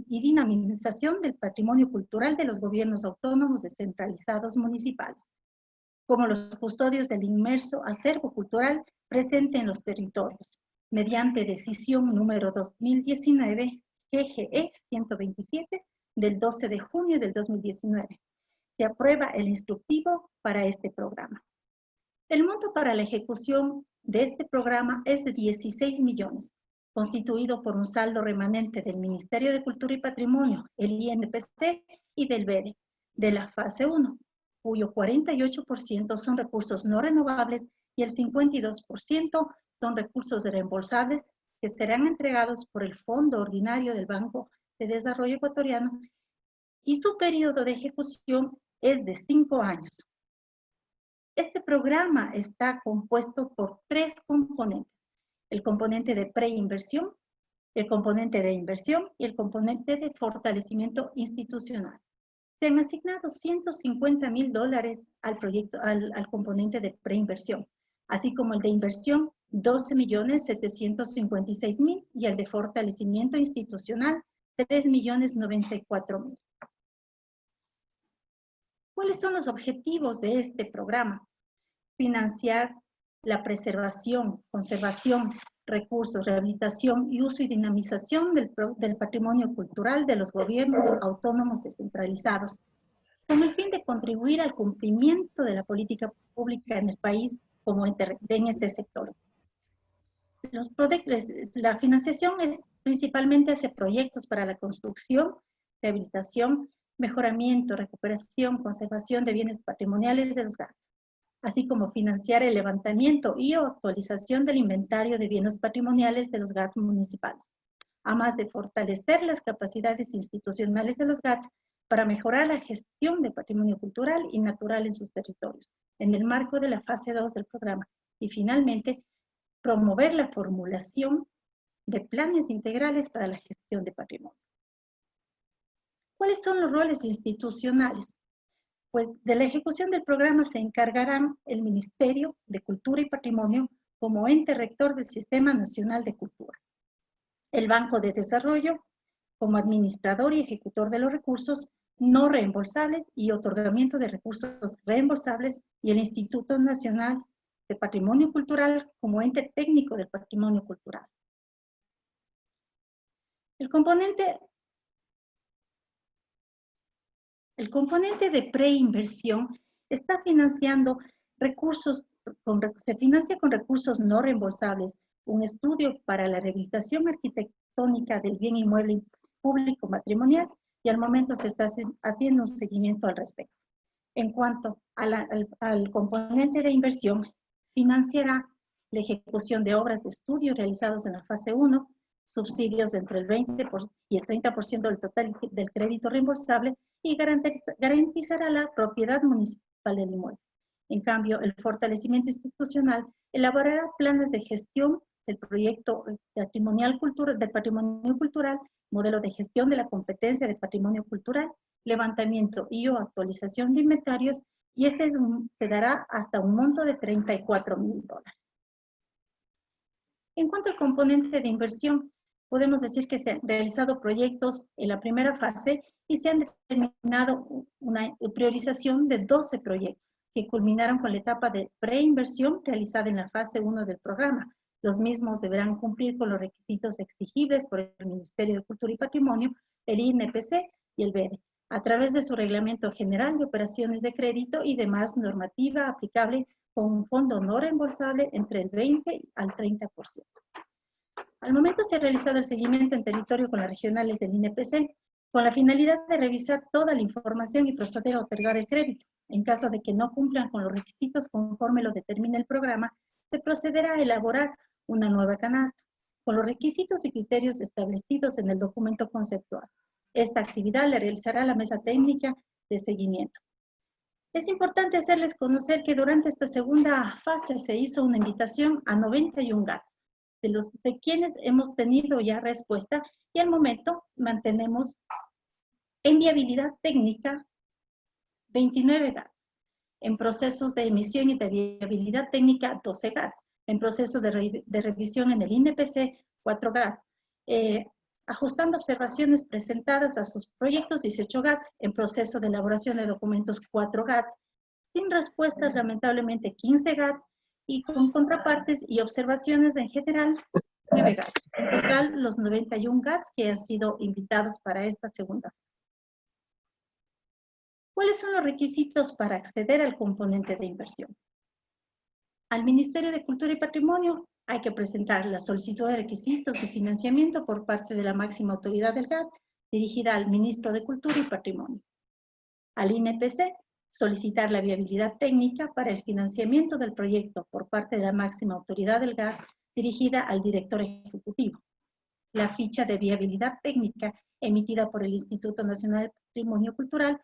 dinamización del patrimonio cultural de los gobiernos autónomos descentralizados municipales, como los custodios del inmerso acervo cultural presente en los territorios, mediante decisión número 2019 GGE 127 del 12 de junio del 2019. Se aprueba el instructivo para este programa. El monto para la ejecución de este programa es de 16 millones, constituido por un saldo remanente del Ministerio de Cultura y Patrimonio, el INPC y del BEDE, de la fase 1, cuyo 48% son recursos no renovables y el 52% son recursos reembolsables que serán entregados por el Fondo Ordinario del Banco de Desarrollo Ecuatoriano y su periodo de ejecución es de 5 años. Este programa está compuesto por 3 componentes: el componente de preinversión, el componente de inversión y el componente de fortalecimiento institucional. Se han asignado $150,000 al proyecto, al componente de preinversión, así como el de inversión, 12,756,000 y el de fortalecimiento institucional, 3,094,000. ¿Cuáles son los objetivos de este programa? Financiar la preservación, conservación, recursos, rehabilitación y uso y dinamización del patrimonio cultural de los gobiernos autónomos descentralizados, con el fin de contribuir al cumplimiento de la política pública en el país como en este sector. La financiación es principalmente hacia proyectos para la construcción, rehabilitación, mejoramiento, recuperación, conservación de bienes patrimoniales de los GATS, así como financiar el levantamiento y o actualización del inventario de bienes patrimoniales de los GATS municipales, además de fortalecer las capacidades institucionales de los GATS para mejorar la gestión de patrimonio cultural y natural en sus territorios, en el marco de la fase 2 del programa, y finalmente, promover la formulación de planes integrales para la gestión de patrimonio. ¿Cuáles son los roles institucionales? Pues de la ejecución del programa se encargarán el Ministerio de Cultura y Patrimonio como ente rector del Sistema Nacional de Cultura, el Banco de Desarrollo como administrador y ejecutor de los recursos no reembolsables y otorgamiento de recursos reembolsables, y el Instituto Nacional de Patrimonio Cultural como ente técnico del patrimonio cultural. El componente de preinversión está financiando recursos, se financia con recursos no reembolsables, un estudio para la rehabilitación arquitectónica del bien inmueble público patrimonial, y al momento se está haciendo un seguimiento al respecto. En cuanto al componente de inversión, financiará la ejecución de obras de estudio realizados en la fase 1, subsidios entre el 20% y el 30% del total del crédito reembolsable, y garantizará la propiedad municipal del inmueble. En cambio, el fortalecimiento institucional elaborará planes de gestión del proyecto patrimonial del patrimonio cultural, modelo de gestión de la competencia de patrimonio cultural, levantamiento y o actualización de inventarios, y este se dará hasta un monto de $34.000. En cuanto al componente de inversión, podemos decir que se han realizado proyectos en la primera fase y se han determinado una priorización de 12 proyectos que culminaron con la etapa de preinversión realizada en la fase 1 del programa. Los mismos deberán cumplir con los requisitos exigibles por el Ministerio de Cultura y Patrimonio, el INPC y el BEDE, a través de su Reglamento General de Operaciones de Crédito y demás normativa aplicable, con un fondo no reembolsable entre el 20 al 30%. Al momento se ha realizado el seguimiento en territorio con las regionales del INPC, con la finalidad de revisar toda la información y proceder a otorgar el crédito. En caso de que no cumplan con los requisitos conforme lo determina el programa, se procederá a elaborar una nueva canasta, con los requisitos y criterios establecidos en el documento conceptual. Esta actividad la realizará la mesa técnica de seguimiento. Es importante hacerles conocer que durante esta segunda fase se hizo una invitación a 91 GATS, de quienes hemos tenido ya respuesta, y al momento mantenemos en viabilidad técnica 29 GATS, en procesos de emisión y de viabilidad técnica 12 GATS, en proceso de revisión en el INPC 4 GATS, ajustando observaciones presentadas a sus proyectos 18 GATS, en proceso de elaboración de documentos 4 GATS, sin respuestas lamentablemente 15 GATS, y con contrapartes y observaciones en general 9 GATS. En total, los 91 GATS que han sido invitados para esta segunda fase. ¿Cuáles son los requisitos para acceder al componente de inversión? Al Ministerio de Cultura y Patrimonio hay que presentar la solicitud de requisitos y financiamiento por parte de la máxima autoridad del GAT, dirigida al Ministro de Cultura y Patrimonio. Al INPC, solicitar la viabilidad técnica para el financiamiento del proyecto por parte de la máxima autoridad del GAT, dirigida al Director Ejecutivo. La ficha de viabilidad técnica emitida por el Instituto Nacional de Patrimonio Cultural,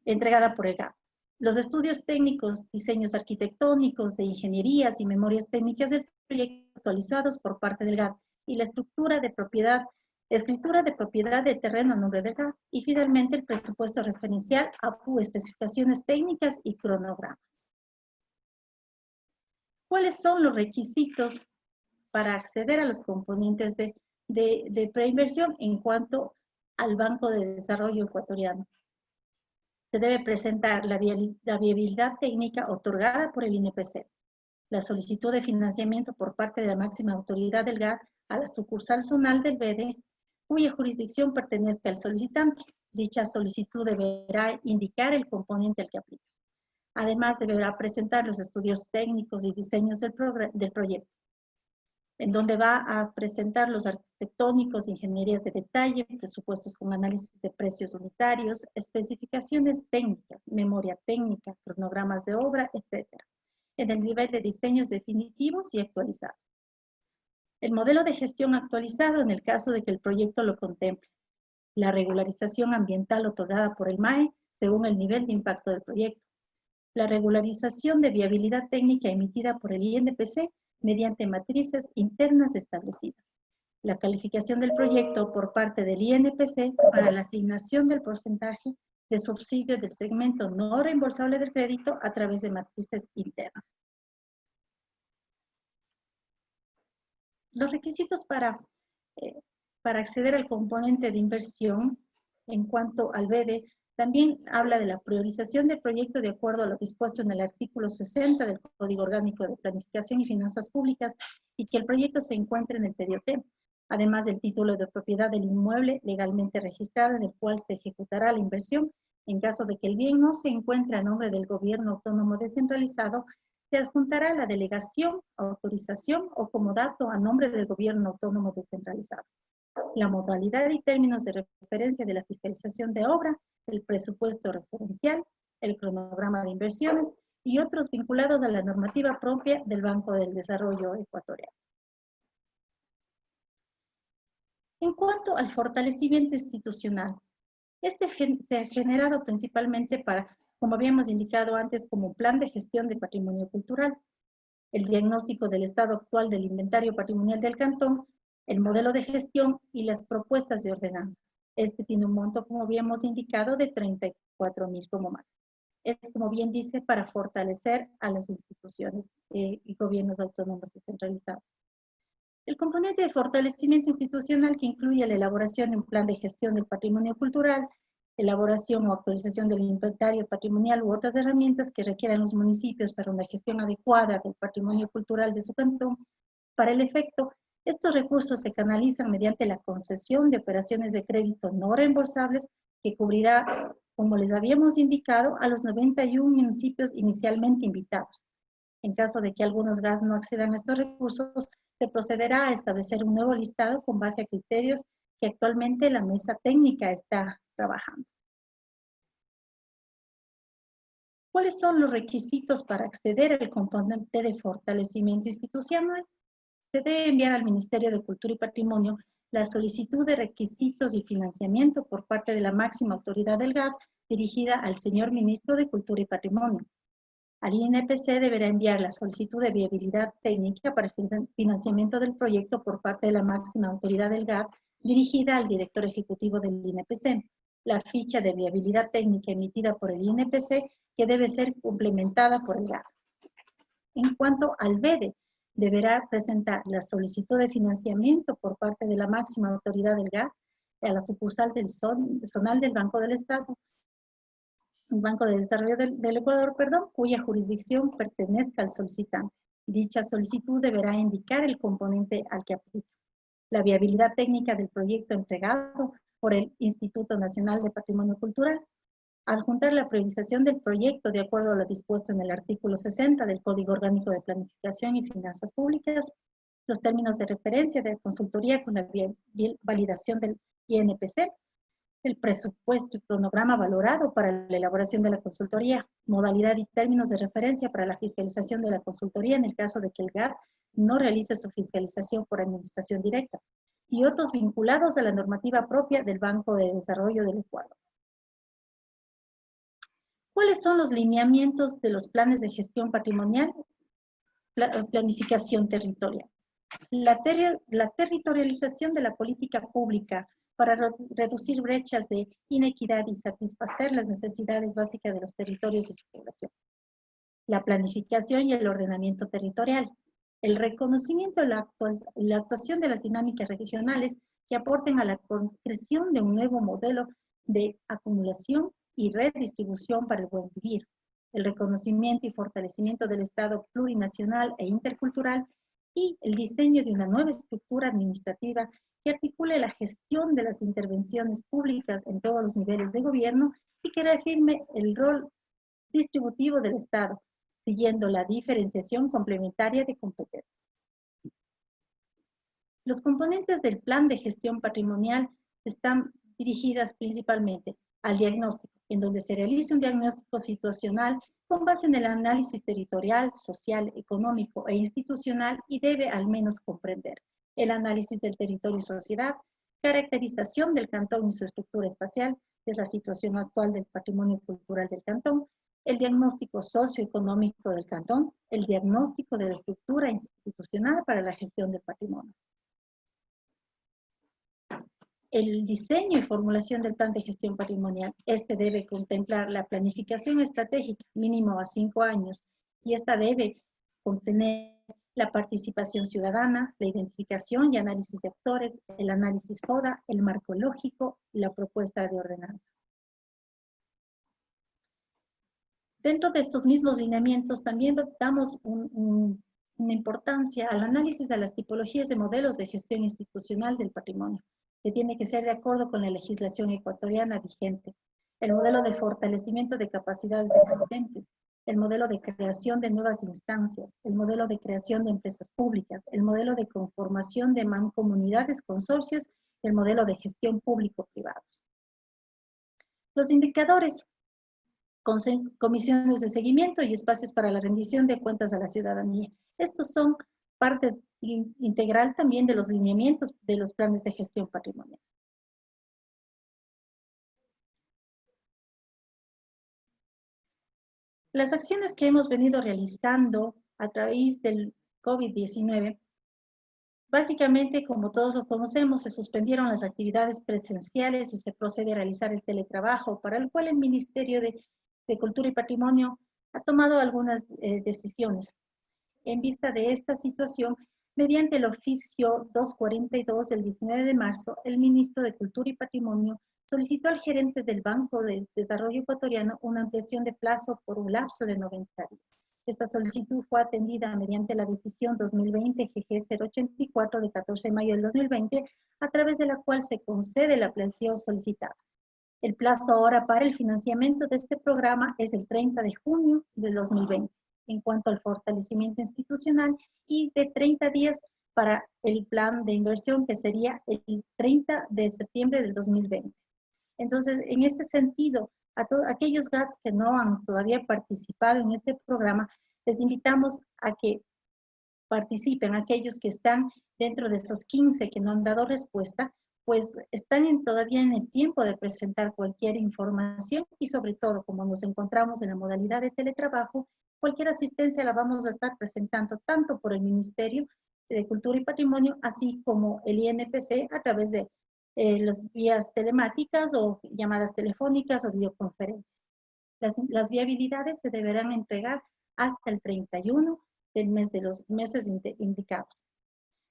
entregada por el GAT. Los estudios técnicos, diseños arquitectónicos, de ingenierías y memorias técnicas del proyecto actualizados por parte del GAT, y la escritura de propiedad de terreno a nombre del GAT, y finalmente el presupuesto referencial, APU, especificaciones técnicas y cronogramas. ¿Cuáles son los requisitos para acceder a los componentes de preinversión en cuanto al Banco de Desarrollo Ecuatoriano? Se debe presentar la viabilidad técnica otorgada por el INPC, la solicitud de financiamiento por parte de la máxima autoridad del GAD a la sucursal zonal del BEDE, cuya jurisdicción pertenezca al solicitante. Dicha solicitud deberá indicar el componente al que aplica. Además, deberá presentar los estudios técnicos y diseños del proyecto, en donde va a presentar los arquitectónicos, ingenierías de detalle, presupuestos con análisis de precios unitarios, especificaciones técnicas, memoria técnica, cronogramas de obra, etc., en el nivel de diseños definitivos y actualizados. El modelo de gestión actualizado en el caso de que el proyecto lo contemple. La regularización ambiental otorgada por el MAE según el nivel de impacto del proyecto. La regularización de viabilidad técnica emitida por el INPC mediante matrices internas establecidas. La calificación del proyecto por parte del INPC para la asignación del porcentaje de subsidio del segmento no reembolsable del crédito a través de matrices internas. Los requisitos para acceder al componente de inversión en cuanto al BEDE también habla de la priorización del proyecto de acuerdo a lo dispuesto en el artículo 60 del Código Orgánico de Planificación y Finanzas Públicas y que el proyecto se encuentre en el TDOT, además del título de propiedad del inmueble legalmente registrado en el cual se ejecutará la inversión. En caso de que el bien no se encuentre a nombre del gobierno autónomo descentralizado, se adjuntará la delegación, autorización o comodato a nombre del gobierno autónomo descentralizado. La modalidad y términos de referencia de la fiscalización de obra, el presupuesto referencial, el cronograma de inversiones y otros vinculados a la normativa propia del Banco del Desarrollo Ecuatoriano. En cuanto al fortalecimiento institucional, este se ha generado principalmente para, como habíamos indicado antes, como plan de gestión de patrimonio cultural, el diagnóstico del estado actual del inventario patrimonial del cantón, el modelo de gestión y las propuestas de ordenanza. Este tiene un monto, como habíamos indicado, de 34.000 como más. Es, como bien dice, para fortalecer a las instituciones y gobiernos autónomos descentralizados. El componente de fortalecimiento institucional que incluye la elaboración de un plan de gestión del patrimonio cultural, elaboración o actualización del inventario patrimonial u otras herramientas que requieran los municipios para una gestión adecuada del patrimonio cultural de su cantón. Para el efecto, estos recursos se canalizan mediante la concesión de operaciones de crédito no reembolsables que cubrirá, como les habíamos indicado, a los 91 municipios inicialmente invitados. En caso de que algunos GAD no accedan a estos recursos, se procederá a establecer un nuevo listado con base a criterios que actualmente la mesa técnica está trabajando. ¿Cuáles son los requisitos para acceder al componente de fortalecimiento institucional? Se debe enviar al Ministerio de Cultura y Patrimonio la solicitud de requisitos y financiamiento por parte de la máxima autoridad del GAD dirigida al señor Ministro de Cultura y Patrimonio. Al INPC deberá enviar la solicitud de viabilidad técnica para el financiamiento del proyecto por parte de la máxima autoridad del GAD dirigida al director ejecutivo del INPC. La ficha de viabilidad técnica emitida por el INPC que debe ser complementada por el GAD. En cuanto al BEDE, deberá presentar la solicitud de financiamiento por parte de la máxima autoridad del GAD a la sucursal zonal del Banco del Estado, Banco de Desarrollo del Ecuador, cuya jurisdicción pertenezca al solicitante. Dicha solicitud deberá indicar el componente al que aplica. La viabilidad técnica del proyecto entregado por el Instituto Nacional de Patrimonio Cultural. Adjuntar la priorización del proyecto de acuerdo a lo dispuesto en el artículo 60 del Código Orgánico de Planificación y Finanzas Públicas. Los términos de referencia de consultoría con la validación del INPC. El presupuesto y cronograma valorado para la elaboración de la consultoría, modalidad y términos de referencia para la fiscalización de la consultoría en el caso de que el GAD no realice su fiscalización por administración directa, y otros vinculados a la normativa propia del Banco de Desarrollo del Ecuador. ¿Cuáles son los lineamientos de los planes de gestión patrimonial? Planificación territorial. La territorialización de la política pública para reducir brechas de inequidad y satisfacer las necesidades básicas de los territorios y su población. La planificación y el ordenamiento territorial. El reconocimiento y la actuación de las dinámicas regionales que aporten a la concreción de un nuevo modelo de acumulación y redistribución para el buen vivir. el reconocimiento y fortalecimiento del Estado plurinacional e intercultural y el diseño de una nueva estructura administrativa que articule la gestión de las intervenciones públicas en todos los niveles de gobierno y que reafirme el rol distributivo del Estado, siguiendo la diferenciación complementaria de competencias. Los componentes del plan de gestión patrimonial están dirigidas principalmente al diagnóstico, en donde se realiza un diagnóstico situacional con base en el análisis territorial, social, económico e institucional y debe al menos comprender el análisis del territorio y sociedad, caracterización del cantón y su estructura espacial, que es la situación actual del patrimonio cultural del cantón, el diagnóstico socioeconómico del cantón, el diagnóstico de la estructura institucional para la gestión del patrimonio. El diseño y formulación del plan de gestión patrimonial. Este debe contemplar la planificación estratégica mínimo a 5 años y esta debe contener la participación ciudadana, la identificación y análisis de actores, el análisis FODA, el marco lógico y la propuesta de ordenanza. Dentro de estos mismos lineamientos también damos una importancia al análisis de las tipologías de modelos de gestión institucional del patrimonio, que tiene que ser de acuerdo con la legislación ecuatoriana vigente, el modelo de fortalecimiento de capacidades existentes, el modelo de creación de nuevas instancias, el modelo de creación de empresas públicas, el modelo de conformación de mancomunidades, consorcios, el modelo de gestión público-privados. Los indicadores, comisiones de seguimiento y espacios para la rendición de cuentas a la ciudadanía. Estos son parte integral también de los lineamientos de los planes de gestión patrimonial. Las acciones que hemos venido realizando a través del COVID-19, básicamente, como todos lo conocemos, se suspendieron las actividades presenciales y se procede a realizar el teletrabajo, para el cual el Ministerio de Cultura y Patrimonio ha tomado algunas decisiones. En vista de esta situación, mediante el oficio 242 del 19 de marzo, el ministro de Cultura y Patrimonio solicitó al gerente del Banco de Desarrollo Ecuatoriano una ampliación de plazo por un lapso de 90 días. Esta solicitud fue atendida mediante la decisión 2020 GG 084 de 14 de mayo del 2020, a través de la cual se concede la ampliación solicitada. El plazo ahora para el financiamiento de este programa es el 30 de junio del 2020, en cuanto al fortalecimiento institucional, y de 30 días para el plan de inversión, que sería el 30 de septiembre del 2020. Entonces, en este sentido, a todos aquellos GATS que no han todavía participado en este programa, les invitamos a que participen. Aquellos que están dentro de esos 15 que no han dado respuesta, pues están todavía en el tiempo de presentar cualquier información y sobre todo, como nos encontramos en la modalidad de teletrabajo, cualquier asistencia la vamos a estar presentando tanto por el Ministerio de Cultura y Patrimonio, así como el INPC a través de las vías telemáticas o llamadas telefónicas o videoconferencias. Las viabilidades se deberán entregar hasta el 31 del mes de los meses indicados.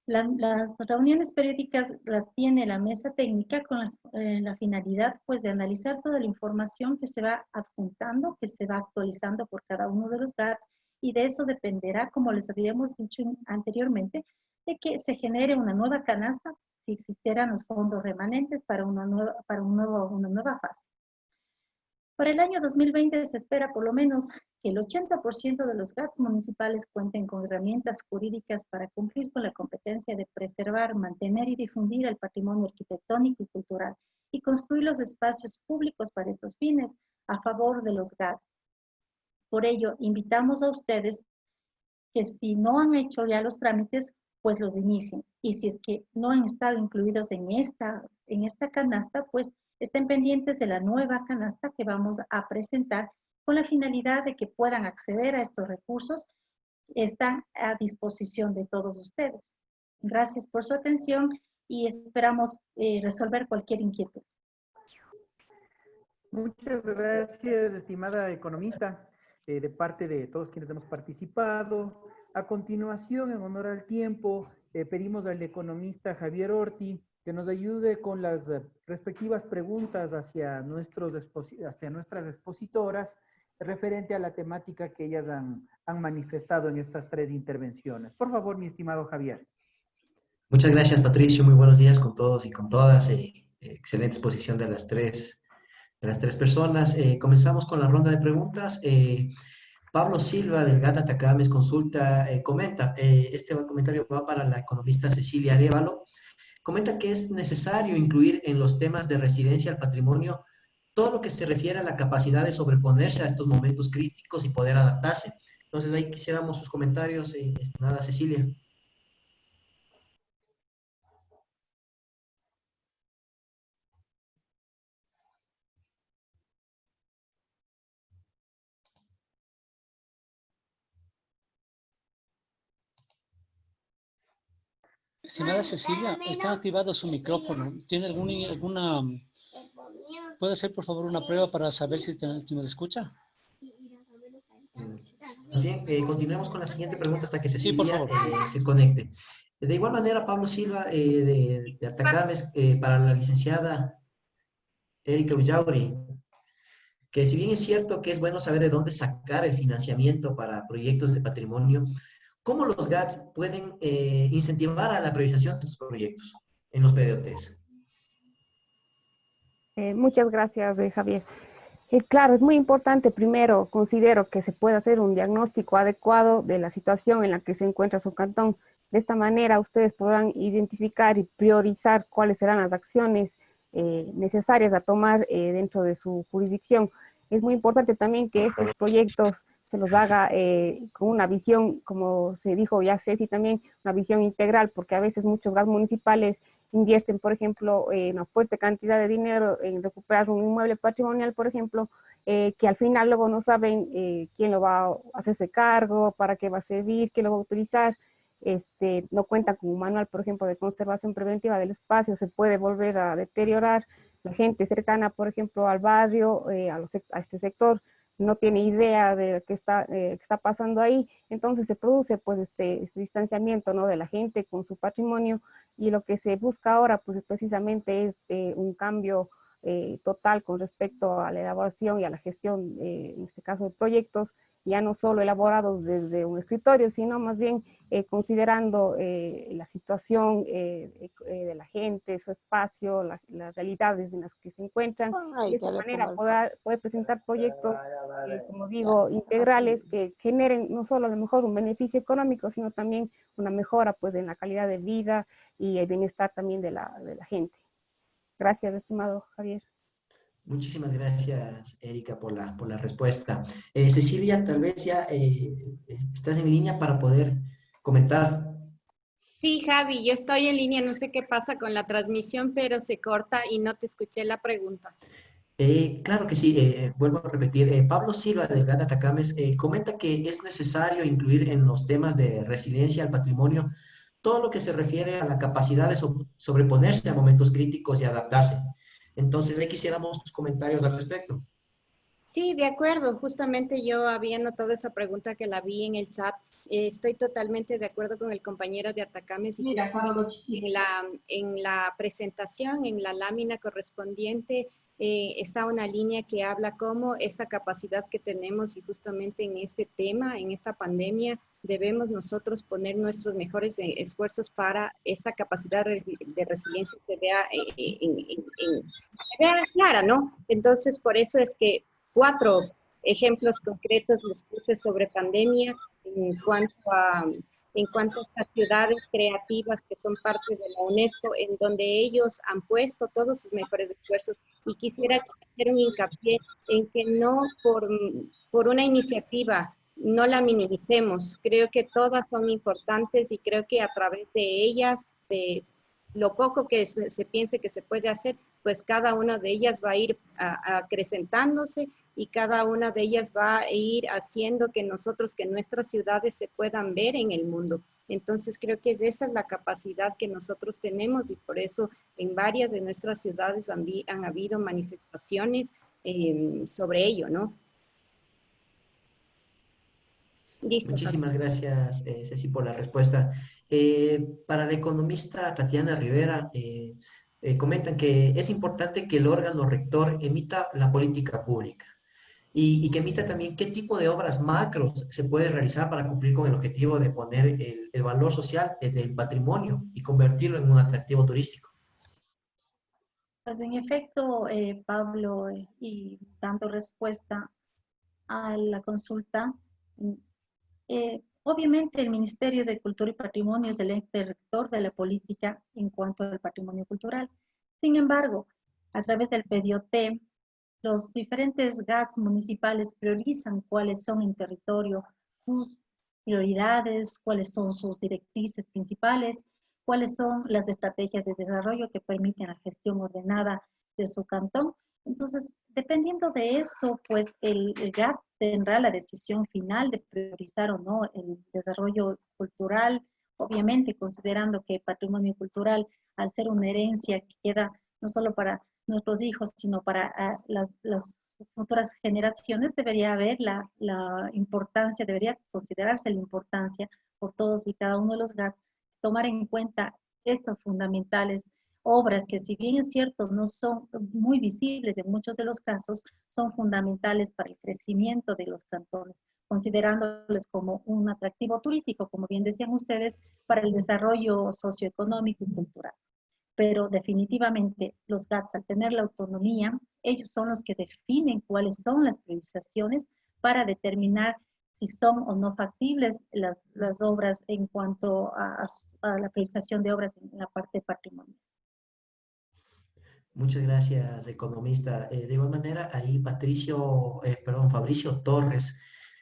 Las reuniones periódicas las tiene la mesa técnica con la finalidad, pues, de analizar toda la información que se va adjuntando, que se va actualizando por cada uno de los GATS, y de eso dependerá, como les habíamos dicho anteriormente, de que se genere una nueva canasta si existieran los fondos remanentes para una nueva fase. Para el año 2020 se espera por lo menos que el 80% de los GATS municipales cuenten con herramientas jurídicas para cumplir con la competencia de preservar, mantener y difundir el patrimonio arquitectónico y cultural y construir los espacios públicos para estos fines a favor de los GATS. Por ello, invitamos a ustedes que si no han hecho ya los trámites, pues los inicien. Y si es que no han estado incluidos en esta canasta, pues estén pendientes de la nueva canasta que vamos a presentar con la finalidad de que puedan acceder a estos recursos. Están a disposición de todos ustedes. Gracias por su atención y esperamos resolver cualquier inquietud. Muchas gracias, estimada economista, de parte de todos quienes hemos participado. A continuación, en honor al tiempo, pedimos al economista Javier Orti que nos ayude con las respectivas preguntas hacia nuestras expositoras referente a la temática que ellas han manifestado en estas 3 intervenciones. Por favor, mi estimado Javier. Muchas gracias, Patricio. Muy buenos días con todos y con todas. Excelente exposición de las tres personas. Comenzamos con la ronda de preguntas. Pablo Silva, del GAT Atacames Consulta, comenta, este comentario va para la economista Cecilia Arévalo, comenta que es necesario incluir en los temas de resiliencia al patrimonio todo lo que se refiere a la capacidad de sobreponerse a estos momentos críticos y poder adaptarse. Entonces, ahí quisiéramos sus comentarios, estimada Cecilia. Estimada Cecilia, está activado su micrófono. ¿Tiene alguna... ¿Puede hacer, por favor, una prueba para saber si nos escucha? Bien, continuemos con la siguiente pregunta hasta que Cecilia se conecte. De igual manera, Pablo Silva, de Atacames, para la licenciada Erika Ullauri, que si bien es cierto que es bueno saber de dónde sacar el financiamiento para proyectos de patrimonio, ¿cómo los GATS pueden incentivar a la priorización de estos proyectos en los PDOTs? Muchas gracias, Javier. Claro, es muy importante. Primero, considero que se puede hacer un diagnóstico adecuado de la situación en la que se encuentra su cantón. De esta manera, ustedes podrán identificar y priorizar cuáles serán las acciones necesarias a tomar dentro de su jurisdicción. Es muy importante también que estos proyectos se los haga con una visión, como se dijo ya Ceci también, una visión integral, porque a veces muchos GATS municipales invierten, por ejemplo, una fuerte cantidad de dinero en recuperar un inmueble patrimonial, por ejemplo, que al final luego no saben quién lo va a hacerse cargo, para qué va a servir, quién lo va a utilizar. No cuentan con un manual, por ejemplo, de conservación preventiva del espacio, se puede volver a deteriorar. La gente cercana, por ejemplo, al barrio, a este sector, no tiene idea de qué está pasando ahí, entonces se produce pues este distanciamiento, ¿no?, de la gente con su patrimonio, y lo que se busca ahora pues precisamente es un cambio total con respecto a la elaboración y a la gestión, en este caso de proyectos, ya no solo elaborados desde un escritorio, sino más bien considerando la situación de la gente, su espacio, las realidades en las que se encuentran. De esta manera poder presentar proyectos, como digo, integrales, que generen no solo a lo mejor un beneficio económico, sino también una mejora pues en la calidad de vida y el bienestar también de la gente. Gracias, estimado Javier. Muchísimas gracias, Erika, por la respuesta. Cecilia, tal vez ya estás en línea para poder comentar. Sí, Javi, yo estoy en línea, no sé qué pasa con la transmisión, pero se corta y no te escuché la pregunta. Claro que sí, vuelvo a repetir. Pablo Silva, del GAT Atacames, comenta que es necesario incluir en los temas de resiliencia al patrimonio todo lo que se refiere a la capacidad de sobreponerse a momentos críticos y adaptarse. Entonces, ahí quisiéramos tus comentarios al respecto. Sí, de acuerdo. Justamente yo había notado esa pregunta que la vi en el chat. Estoy totalmente de acuerdo con el compañero de Atacames. Y en la presentación, en la lámina correspondiente, está una línea que habla cómo esta capacidad que tenemos, y justamente en este tema, en esta pandemia, debemos nosotros poner nuestros mejores esfuerzos para esta capacidad de resiliencia que vea clara, ¿no? Entonces, por eso es que 4 ejemplos concretos les puse sobre pandemia en cuanto a estas ciudades creativas que son parte de la UNESCO, en donde ellos han puesto todos sus mejores esfuerzos, y quisiera hacer un hincapié en que no por una iniciativa no la minimicemos. Creo que todas son importantes, y creo que a través de ellas, de lo poco que se piense que se puede hacer, pues cada una de ellas va a ir acrecentándose, y cada una de ellas va a ir haciendo que nuestras ciudades se puedan ver en el mundo. Entonces creo que esa es la capacidad que nosotros tenemos, y por eso en varias de nuestras ciudades han habido manifestaciones sobre ello, ¿no? Listo. Muchísimas gracias, Ceci, por la respuesta. Para la economista Tatiana Rivera, comentan que es importante que el órgano rector emita la política pública. y que emita también qué tipo de obras macros se puede realizar para cumplir con el objetivo de poner el valor social del patrimonio y convertirlo en un atractivo turístico. Pues en efecto, Pablo, y dando respuesta a la consulta, obviamente el Ministerio de Cultura y Patrimonio es el ente rector de la política en cuanto al patrimonio cultural. Sin embargo, a través del PDOT, los diferentes GATS municipales priorizan cuáles son en territorio sus prioridades, cuáles son sus directrices principales, cuáles son las estrategias de desarrollo que permiten la gestión ordenada de su cantón. Entonces, dependiendo de eso, pues el GAT tendrá la decisión final de priorizar o no el desarrollo cultural, obviamente considerando que patrimonio cultural, al ser una herencia que queda no solo para nuestros hijos, sino para las futuras generaciones, debería haber la importancia, debería considerarse la importancia por todos y cada uno de los GAT, tomar en cuenta estas fundamentales obras que, si bien es cierto, no son muy visibles en muchos de los casos, son fundamentales para el crecimiento de los cantones, considerándoles como un atractivo turístico, como bien decían ustedes, para el desarrollo socioeconómico y cultural. Pero definitivamente los GATS, al tener la autonomía, ellos son los que definen cuáles son las priorizaciones para determinar si son o no factibles las obras en cuanto a la priorización de obras en la parte patrimonial. Muchas gracias, economista. De igual manera, ahí Fabricio Torres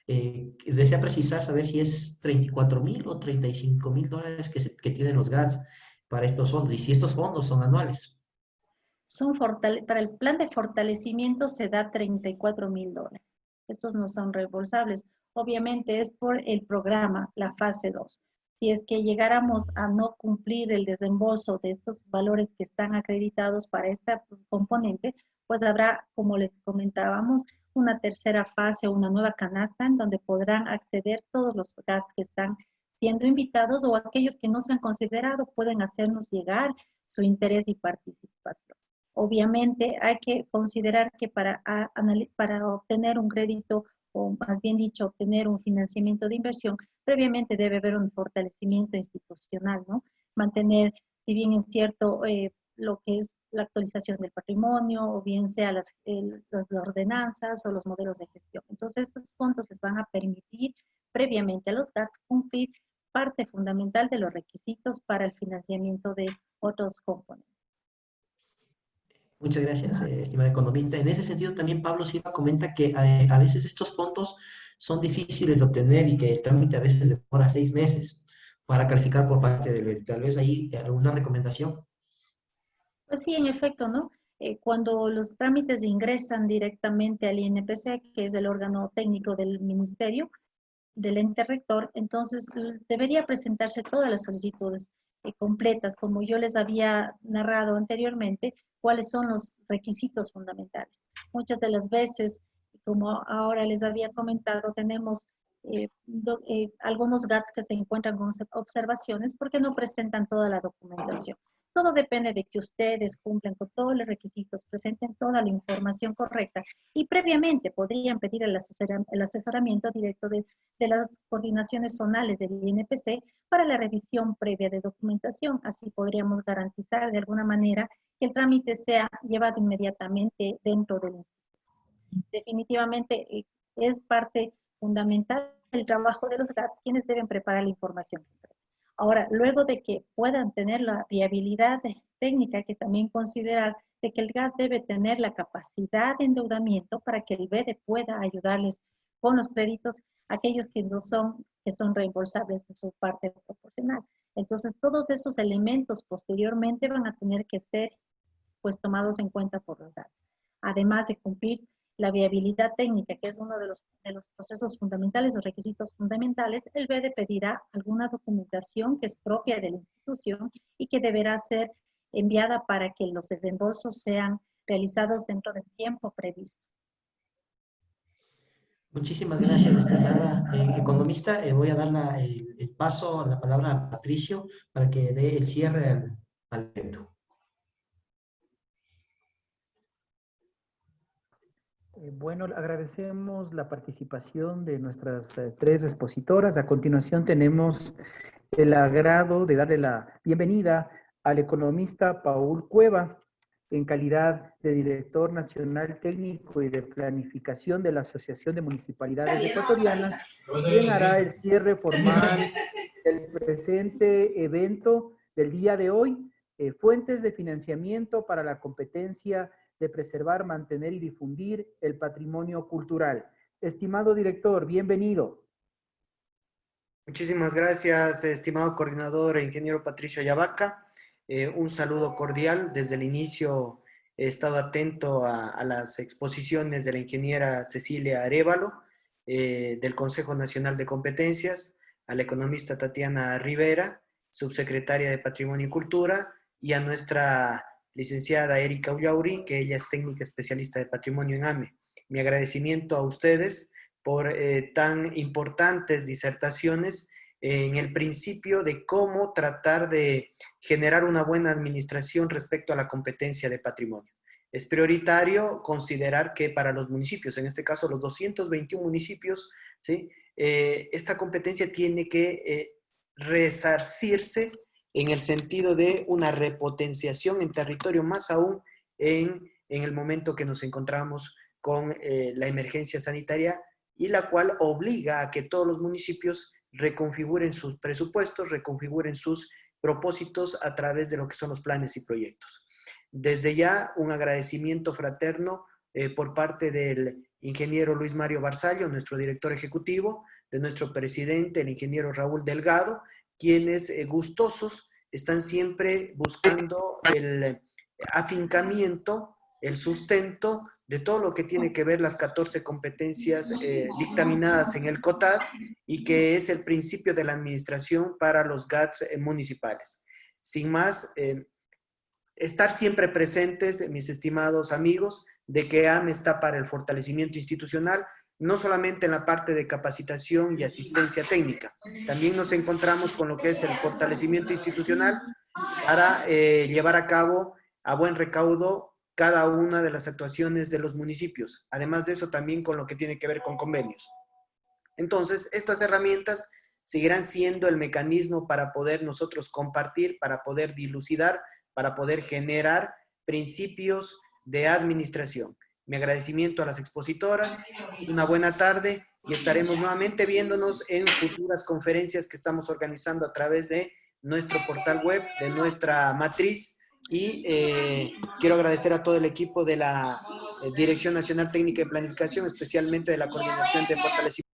desea precisar, saber si es 34.000 o 35.000 dólares que tienen los GATS para estos fondos y si estos fondos son anuales. Para el plan de fortalecimiento se da 34.000 dólares. Estos no son reembolsables. Obviamente es por el programa, la fase 2. Si es que llegáramos a no cumplir el desembolso de estos valores que están acreditados para esta componente, pues habrá, como les comentábamos, una tercera fase o una nueva canasta en donde podrán acceder todos los GATS que están siendo invitados, o aquellos que no se han considerado pueden hacernos llegar su interés y participación. Obviamente hay que considerar que para obtener un crédito, o más bien dicho, obtener un financiamiento de inversión, previamente debe haber un fortalecimiento institucional, ¿no? Mantener, si bien es cierto, lo que es la actualización del patrimonio, o bien sea las ordenanzas o los modelos de gestión. Entonces, estos fondos les van a permitir previamente a los GATS cumplir parte fundamental de los requisitos para el financiamiento de otros componentes. Muchas gracias, estimado economista. En ese sentido, también Pablo Silva comenta que a veces estos fondos son difíciles de obtener y que el trámite a veces demora 6 meses para calificar por parte del BED. Tal vez ahí alguna recomendación. Pues sí, en efecto, ¿no? Cuando los trámites ingresan directamente al INPC, que es el órgano técnico del ministerio, del ente rector, entonces debería presentarse todas las solicitudes completas, como yo les había narrado anteriormente, cuáles son los requisitos fundamentales. Muchas de las veces, como ahora les había comentado, tenemos algunos GATS que se encuentran con observaciones porque no presentan toda la documentación. Todo depende de que ustedes cumplan con todos los requisitos, presenten toda la información correcta y previamente podrían pedir el asesoramiento directo de las coordinaciones zonales del INPC para la revisión previa de documentación. Así podríamos garantizar de alguna manera que el trámite sea llevado inmediatamente dentro del instituto. Definitivamente es parte fundamental del trabajo de los GATS, quienes deben preparar la información. Ahora, luego de que puedan tener la viabilidad técnica, hay que también considerar de que el GAT debe tener la capacidad de endeudamiento para que el BEDE pueda ayudarles con los créditos, aquellos que son reembolsables de su parte proporcional. Entonces, todos esos elementos posteriormente van a tener que ser pues tomados en cuenta por los GAT. Además de cumplir la viabilidad técnica, que es uno de los procesos fundamentales, los requisitos fundamentales, el BEDE pedirá alguna documentación que es propia de la institución y que deberá ser enviada para que los desembolsos sean realizados dentro del tiempo previsto. Muchísimas gracias, estimada economista. Voy a dar el paso, la palabra a Patricio para que dé el cierre al evento. Bueno, agradecemos la participación de nuestras tres expositoras. A continuación tenemos el agrado de darle la bienvenida al economista Paul Cueva, en calidad de Director Nacional Técnico y de Planificación de la Asociación de Municipalidades Ecuatorianas, quien hará el cierre formal del presente evento del día de hoy, fuentes de financiamiento para la competencia de preservar, mantener y difundir el patrimonio cultural. Estimado director, bienvenido. Muchísimas gracias, estimado coordinador e ingeniero Patricio Yavaca. Un saludo cordial. Desde el inicio he estado atento a las exposiciones de la ingeniera Cecilia Arévalo, del Consejo Nacional de Competencias, a la economista Tatiana Rivera, subsecretaria de Patrimonio y Cultura, y a nuestra licenciada Erika Ullauri, que ella es técnica especialista de patrimonio en AME. Mi agradecimiento a ustedes por tan importantes disertaciones en el principio de cómo tratar de generar una buena administración respecto a la competencia de patrimonio. Es prioritario considerar que para los municipios, en este caso los 221 municipios, ¿sí? Esta competencia tiene que resarcirse en el sentido de una repotenciación en territorio, más aún en el momento que nos encontramos con la emergencia sanitaria, y la cual obliga a que todos los municipios reconfiguren sus presupuestos, reconfiguren sus propósitos a través de lo que son los planes y proyectos. Desde ya, un agradecimiento fraterno por parte del ingeniero Luis Mario Barzallo, nuestro director ejecutivo, de nuestro presidente, el ingeniero Raúl Delgado, quienes gustosos están siempre buscando el afincamiento, el sustento de todo lo que tiene que ver las 14 competencias dictaminadas en el COTAD, y que es el principio de la administración para los GATS municipales. Sin más, estar siempre presentes, mis estimados amigos, de que AME está para el fortalecimiento institucional, no solamente en la parte de capacitación y asistencia técnica. También nos encontramos con lo que es el fortalecimiento institucional para llevar a cabo a buen recaudo cada una de las actuaciones de los municipios. Además de eso, también con lo que tiene que ver con convenios. Entonces, estas herramientas seguirán siendo el mecanismo para poder nosotros compartir, para poder dilucidar, para poder generar principios de administración. Mi agradecimiento a las expositoras, una buena tarde, y estaremos nuevamente viéndonos en futuras conferencias que estamos organizando a través de nuestro portal web, de nuestra matriz. Y quiero agradecer a todo el equipo de la Dirección Nacional Técnica de Planificación, especialmente de la Coordinación de Fortalecimiento.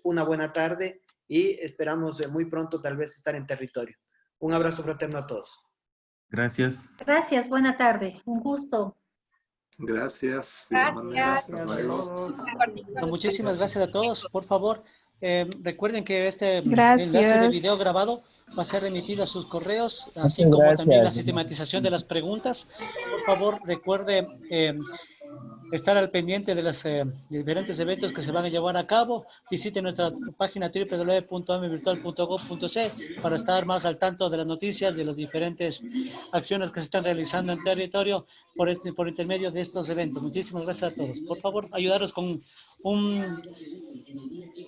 Una buena tarde y esperamos muy pronto tal vez estar en territorio. Un abrazo fraterno a todos. Gracias. Gracias, buena tarde. Un gusto. Gracias. Muchísimas gracias a todos. Por favor, recuerden que este enlace de video grabado va a ser remitido a sus correos, así como también la sistematización de las preguntas. Por favor, recuerde estar al pendiente de los diferentes eventos que se van a llevar a cabo. Visite nuestra página www.amevirtual.gov.c para estar más al tanto de las noticias, de las diferentes acciones que se están realizando en territorio por intermedio de estos eventos. Muchísimas gracias a todos. Por favor, ayudaros con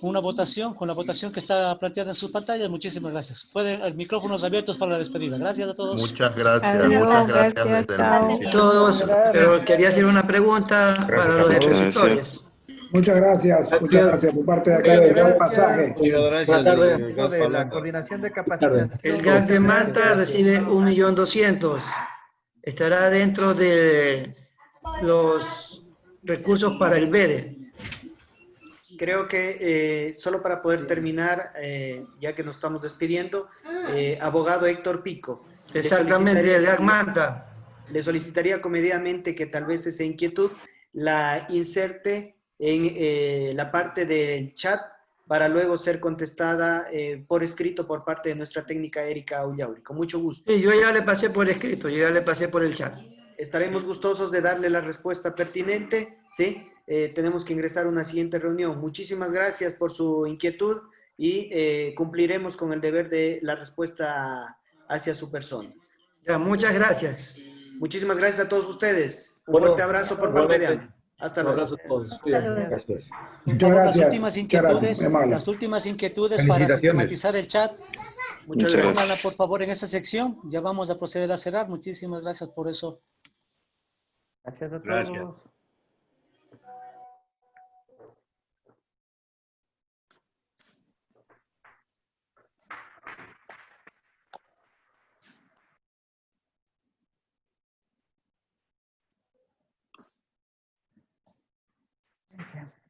una votación, con la votación que está planteada en sus pantallas. Muchísimas gracias. Micrófonos abiertos para la despedida. Gracias a todos. Muchas gracias. Adiós, muchas gracias. Chao. Todos, pero quería hacer una pregunta para los expositores. Muchas gracias por parte de acá del Gran Pasaje. Buenas tardes. De la Coordinación de Capacitación. El GAC de Manta recibe 1.200.000. Estará dentro de los recursos para el BEDE. Creo que solo para poder terminar, ya que nos estamos despidiendo, abogado Héctor Pico. Exactamente, el GAC Manta. Le solicitaría comedidamente que tal vez esa inquietud la inserte en la parte del chat para luego ser contestada por escrito por parte de nuestra técnica Erika Ullauri. Con mucho gusto. Sí, yo ya le pasé por escrito, yo ya le pasé por el chat. Estaremos gustosos de darle la respuesta pertinente, ¿sí? Tenemos que ingresar a una siguiente reunión. Muchísimas gracias por su inquietud y cumpliremos con el deber de la respuesta hacia su persona. Ya, muchas gracias. Muchísimas gracias a todos ustedes. Un Bueno, fuerte abrazo por parte de Ana. Hasta Un luego. abrazo a todos. Cuídense. Muchas Las gracias. últimas inquietudes, muy amable. las últimas inquietudes para Felicitaciones. sistematizar el chat. Muchas Pónganla, gracias. por favor, en esa sección. Ya vamos a proceder a cerrar. Muchísimas gracias por eso. Gracias a todos. Gracias. Gracias.